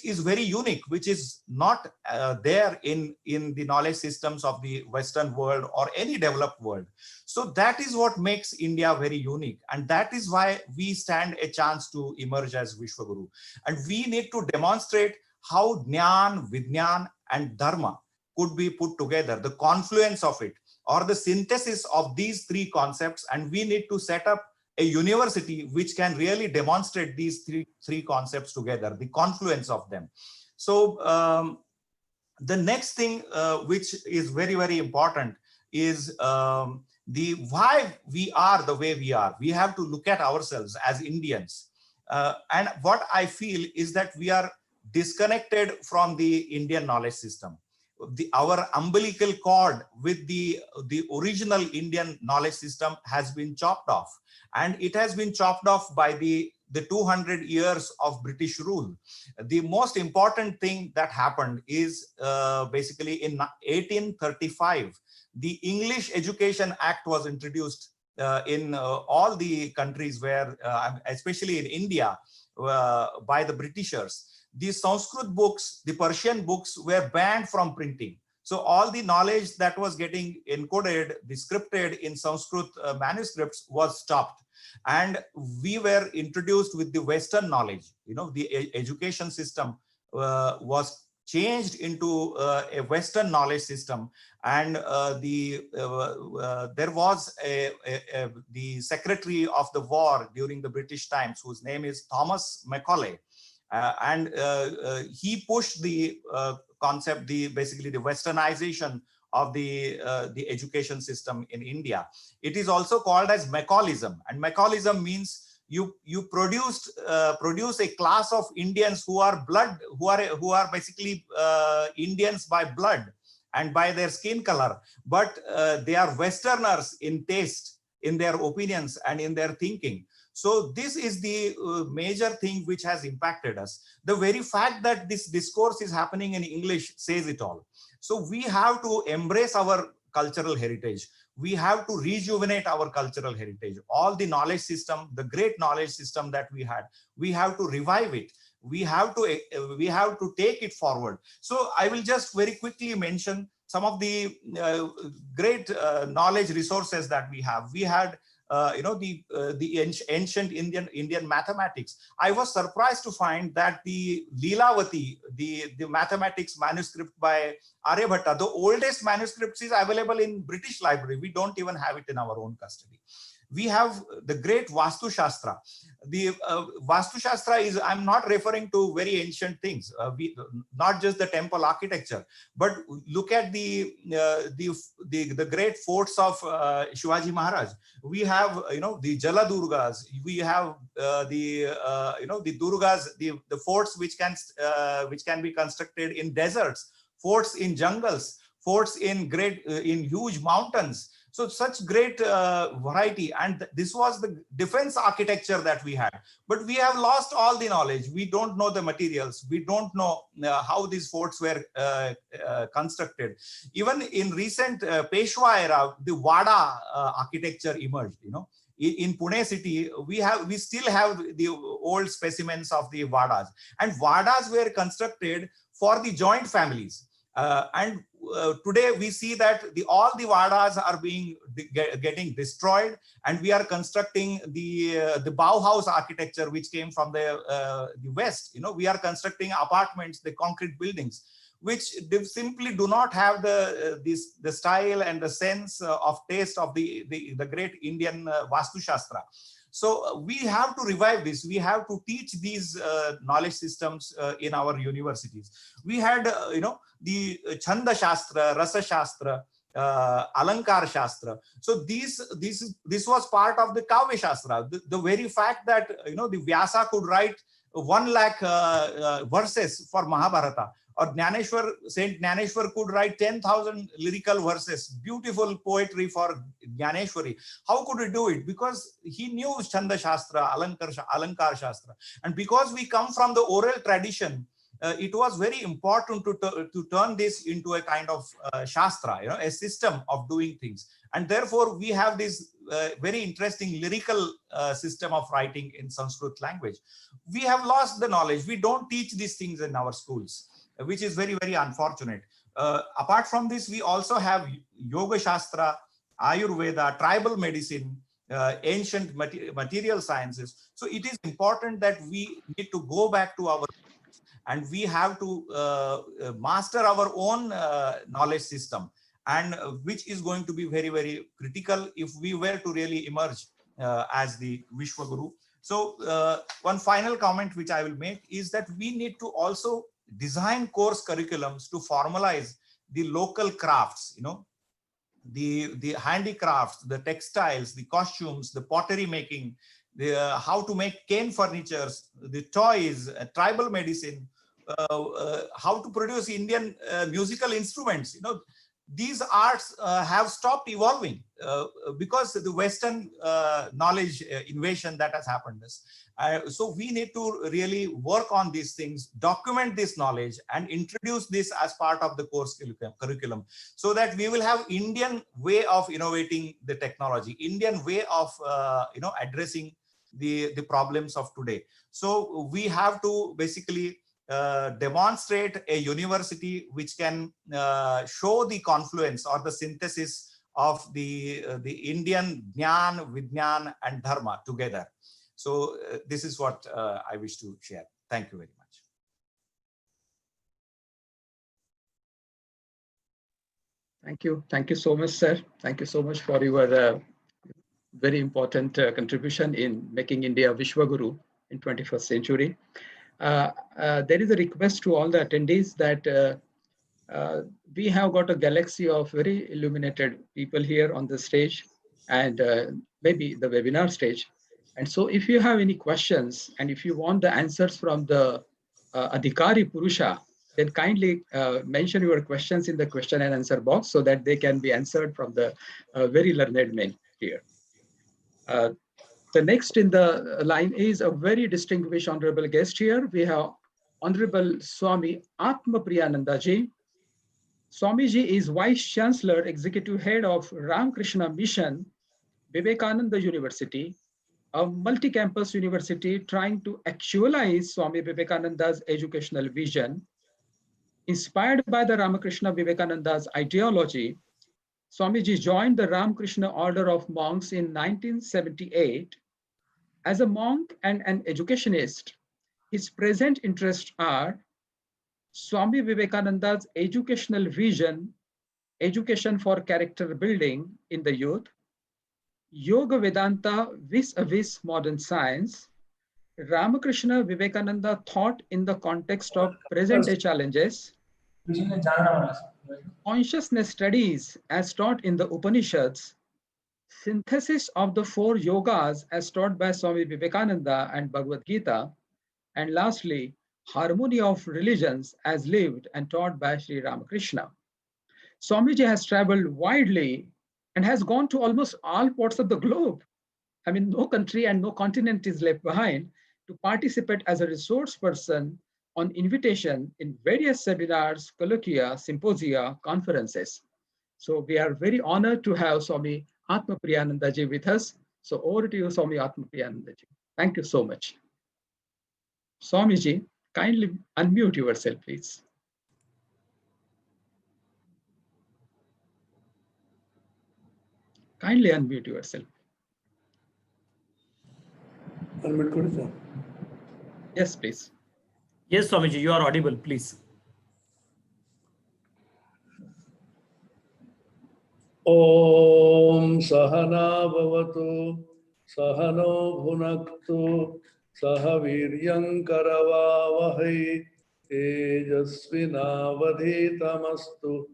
is very unique, which is not there in the knowledge systems of the Western world or any developed world. So that is what makes India very unique, and that is why we stand a chance to emerge as Vishwaguru. And we need to demonstrate how Jnana, Vijnana and Dharma could be put together, the confluence of it, or the synthesis of these three concepts. And we need to set up a university which can really demonstrate these three concepts together, the confluence of them. So the next thing which is very, very important is the why we are the way we are. We have to look at ourselves as Indians. And what I feel is that we are disconnected from the Indian knowledge system. Our umbilical cord with the original Indian knowledge system has been chopped off, and it has been chopped off by the 200 years of British rule. The most important thing that happened is basically in 1835, the English Education Act was introduced in all the countries where, especially in India, by the Britishers. The Sanskrit books, the Persian books were banned from printing. So all the knowledge that was getting encoded, scripted in Sanskrit manuscripts was stopped. And we were introduced with the Western knowledge. You know, the education system was changed into a Western knowledge system. And there was the Secretary of the War during the British times, whose name is Thomas Macaulay. And he pushed the concept, basically the Westernization of the education system in India. It is also called as Macaulayism, and Macaulayism means you produce a class of Indians who are basically Indians by blood and by their skin color, but they are Westerners in taste, in their opinions and in their thinking. So this is the major thing which has impacted us. The very fact that this discourse is happening in English says it all. So we have to embrace our cultural heritage. We have to rejuvenate our cultural heritage. All the knowledge system, the great knowledge system that we had, we have to revive it. We have to take it forward. So I will just very quickly mention some of the great knowledge resources that we have. We had the ancient Indian mathematics. I was surprised to find that the Leelavati, the mathematics manuscript by Aryabhatta, the oldest manuscript, is available in British Library. We don't even have it in our own custody. We have the great Vastu Shastra. The Vastu Shastra is, I'm not referring to very ancient things, not just the temple architecture, but look at the great forts of Shivaji Maharaj. We have, the Jala Durgas. We have the Durgas, the forts which can be constructed in deserts, forts in jungles, forts in huge mountains. So such great variety, and this was the defense architecture that we had. But we have lost all the knowledge. We don't know the materials. We don't know how these forts were constructed. Even in recent Peshwa era, the Wada architecture emerged. In Pune city, we still have the old specimens of the Vadas, and Vadas were constructed for the joint families. And today we see that all the Vadas are getting destroyed, and we are constructing the Bauhaus architecture, which came from the West. We are constructing apartments, the concrete buildings, which simply do not have the style and the sense of taste of the great Indian Vastu Shastra. So we have to revive this. We have to teach these knowledge systems in our universities. We had, the Chanda Shastra, Rasa Shastra, Alankar Shastra. So this was part of the Kavya Shastra. The very fact that the Vyasa could write 1 lakh verses for Mahabharata, or Saint Jnaneshwar could write 10,000 lyrical verses, beautiful poetry for Jnaneshwari. How could he do it? Because he knew Chanda Shastra, Alankar Shastra. And because we come from the oral tradition, it was very important to turn this into a kind of Shastra, a system of doing things. And therefore, we have this very interesting lyrical system of writing in Sanskrit language. We have lost the knowledge. We don't teach these things in our schools, which is very, very unfortunate. Apart from this, we also have Yoga Shastra, Ayurveda, tribal medicine, ancient material sciences. So it is important that we need to go back to our roots, and we have to master our own knowledge system, and which is going to be very, very critical if we were to really emerge as the Vishwaguru. So one final comment which I will make is that we need to also design course curriculums to formalize the local crafts, the handicrafts, the textiles, the costumes, the pottery making, how to make cane furnitures, the toys, tribal medicine, how to produce Indian musical instruments. These arts have stopped evolving because of the Western knowledge invasion that has happened. So we need to really work on these things, document this knowledge, and introduce this as part of the course curriculum, so that we will have Indian way of innovating the technology, Indian way of addressing the problems of today. So we have to basically demonstrate a university which can show the confluence or the synthesis of the Indian Jnana, Vijnana, and Dharma together. So this is what I wish to share. Thank you very much. Thank you. Thank you so much, sir. Thank you so much for your very important contribution in making India Vishwaguru in 21st century. There is a request to all the attendees that we have got a galaxy of very illuminated people here on the stage, and maybe the webinar stage. And so if you have any questions, and if you want the answers from the Adhikari Purusha, then kindly mention your questions in the question and answer box so that they can be answered from the very learned men here. The next in the line is a very distinguished honorable guest here. We have Honorable Swami Atma Priyananda Ji. Swamiji is Vice Chancellor, Executive Head of Ramakrishna Mission, Vivekananda University, a multi-campus university trying to actualize Swami Vivekananda's educational vision. Inspired by the Ramakrishna Vivekananda's ideology, Swamiji joined the Ramakrishna Order of Monks in 1978. As a monk and an educationist, his present interests are Swami Vivekananda's educational vision, education for character building in the youth, Yoga Vedanta vis-a-vis modern science, Ramakrishna Vivekananda thought in the context of present-day challenges, consciousness studies as taught in the Upanishads, synthesis of the 4 yogas as taught by Swami Vivekananda and Bhagavad Gita, and lastly, harmony of religions as lived and taught by Sri Ramakrishna. Swamiji has traveled widely and has gone to almost all parts of the globe. I mean, no country and no continent is left behind to participate as a resource person on invitation in various seminars, colloquia, symposia, conferences. So we are very honored to have Swami Atma Priyanandaji with us. So over to you, Swami Atma Priyanandaji. Thank you so much. Swamiji, kindly unmute yourself, please. Kindly unmute yourself. Yes, please. Yes, Swamiji, you are audible, please. Om Sahana Bhavatu Sahano Bhunaktu Sahaviryam Karavavahai Tejasvinavadhitamastu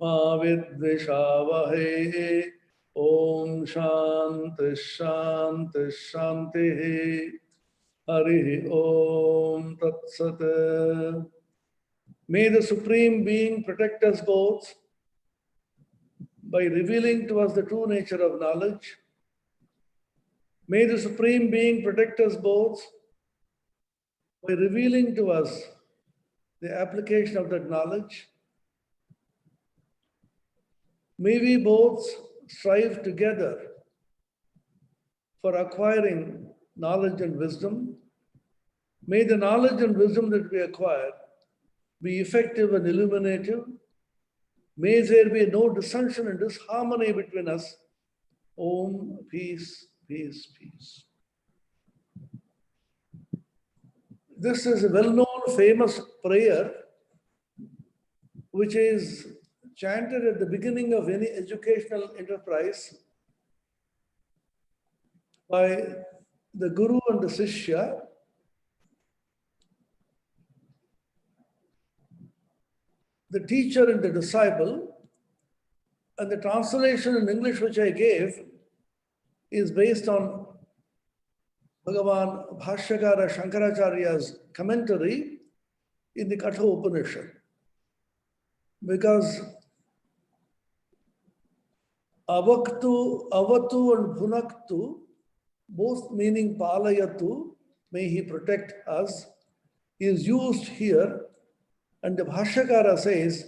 Ma Vidvishavahai. Om Shanti Shanti Shanti Hari Om Tat Sat. May the Supreme Being protect us both by revealing to us the true nature of knowledge. May the Supreme Being protect us both by revealing to us the application of that knowledge. May we both strive together for acquiring knowledge and wisdom. May the knowledge and wisdom that we acquire be effective and illuminative. May there be no dissension and disharmony between us. Om, peace, peace, peace. This is a well-known, famous prayer which is chanted at the beginning of any educational enterprise by the Guru and the Sishya. The teacher and the disciple, and the translation in English which I gave is based on Bhagavan Bhashyakara Shankaracharya's commentary in the Katha Upanishad. Because avaktu, avatu and bhunaktu, both meaning palayatu, may he protect us, is used here. And the Bhashyakara says,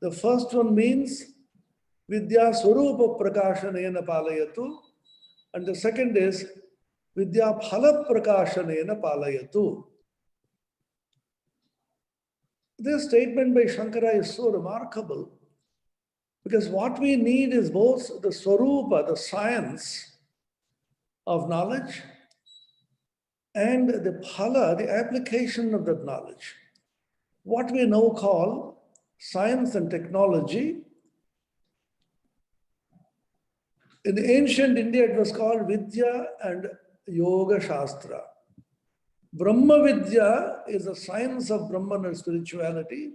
the first one means Vidya Swarupa Prakashanena Palayatu, and the second is Vidya Phala Prakashanena Palayatu. This statement by Shankara is so remarkable because what we need is both the Swarupa, the science of knowledge, and the Phala, the application of that knowledge. What we now call science and technology. In ancient India, it was called Vidya and Yoga Shastra. Brahma Vidya is the science of Brahman and spirituality,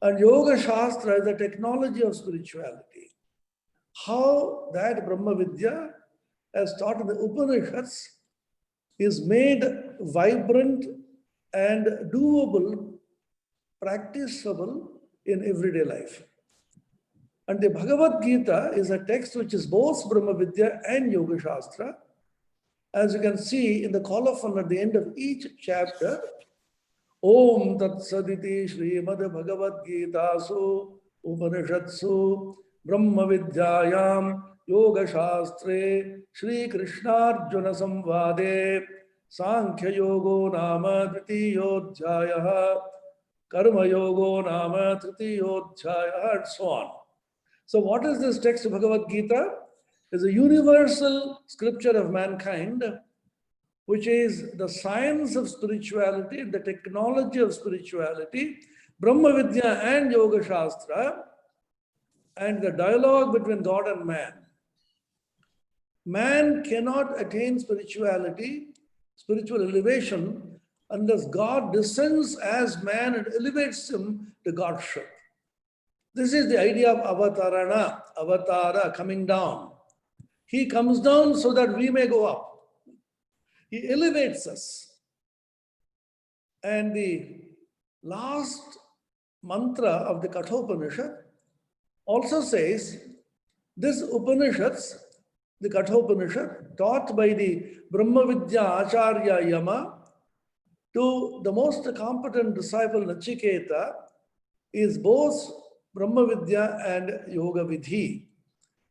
and Yoga Shastra is the technology of spirituality. How that Brahma Vidya, as taught in the Upanishads, is made vibrant and doable, practicable in everyday life. And the Bhagavad Gita is a text which is both Brahma Vidya and Yoga Shastra. As you can see in the colophon at the end of each chapter, Om Tat Saditi Srimad Bhagavad Gita Su Upanishadsu Brahma Vidyayam Yoga Shastre Shri Krishna Arjuna Samvade Sankhya Yogo Nama Dvitiyodhyaya Karma Yogo Nama Tritiyodhyaya, and so on. So what is this text of Bhagavad Gita? It's a universal scripture of mankind, which is the science of spirituality, the technology of spirituality, Brahma Vidya and Yoga Shastra, and the dialogue between God and man. Man cannot attain spirituality, spiritual elevation, unless God descends as man and elevates him to Godship. This is the idea of avatarana, avatara, coming down. He comes down so that we may go up. He elevates us. And the last mantra of the Kathopanishad also says This Upanishads, the Kathopanishad, taught by the Brahma Vidya Acharya Yama to the most competent disciple Nachiketa, is both Brahma Vidya and Yoga Vidhi.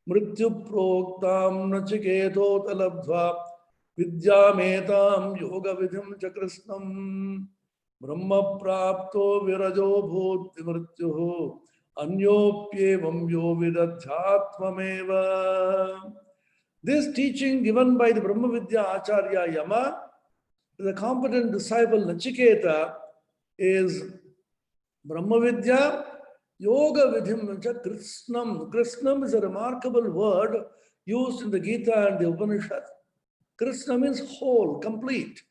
Mrityu proktam Nachiketo talabdva vidyametam yoga vidhim chakrisnam brahma prapto virajo bhuti mrityuhu anyopyevam yo vidadhyatmameva. This teaching given by the Brahma Vidya Acharya Yama to the competent disciple Nachiketa is Brahma Vidya, Yoga Vidhim cha Krishnam. Krishnam is a remarkable word used in the Gita and the Upanishad. Krishna means whole, complete.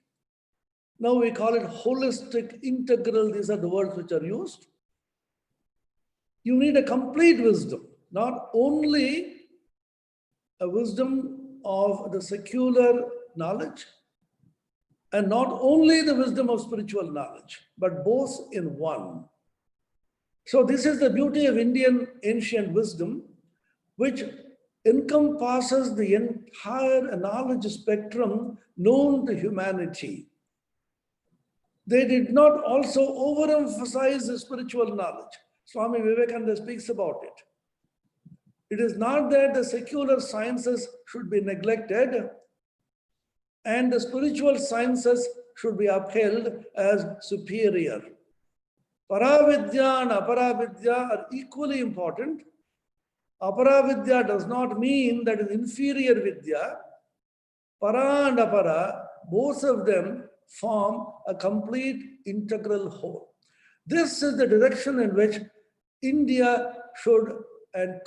Now we call it holistic, integral. These are the words which are used. You need a complete wisdom, not only a wisdom of the secular knowledge, and not only the wisdom of spiritual knowledge, but both in one. So this is the beauty of Indian ancient wisdom, which encompasses the entire knowledge spectrum known to humanity. They did not also overemphasize the spiritual knowledge. Swami Vivekananda speaks about it. It is not that the secular sciences should be neglected and the spiritual sciences should be upheld as superior. Paravidya and Aparavidya are equally important. Aparavidya does not mean that is inferior vidya. Para and Apara, both of them form a complete integral whole. This is the direction in which India should and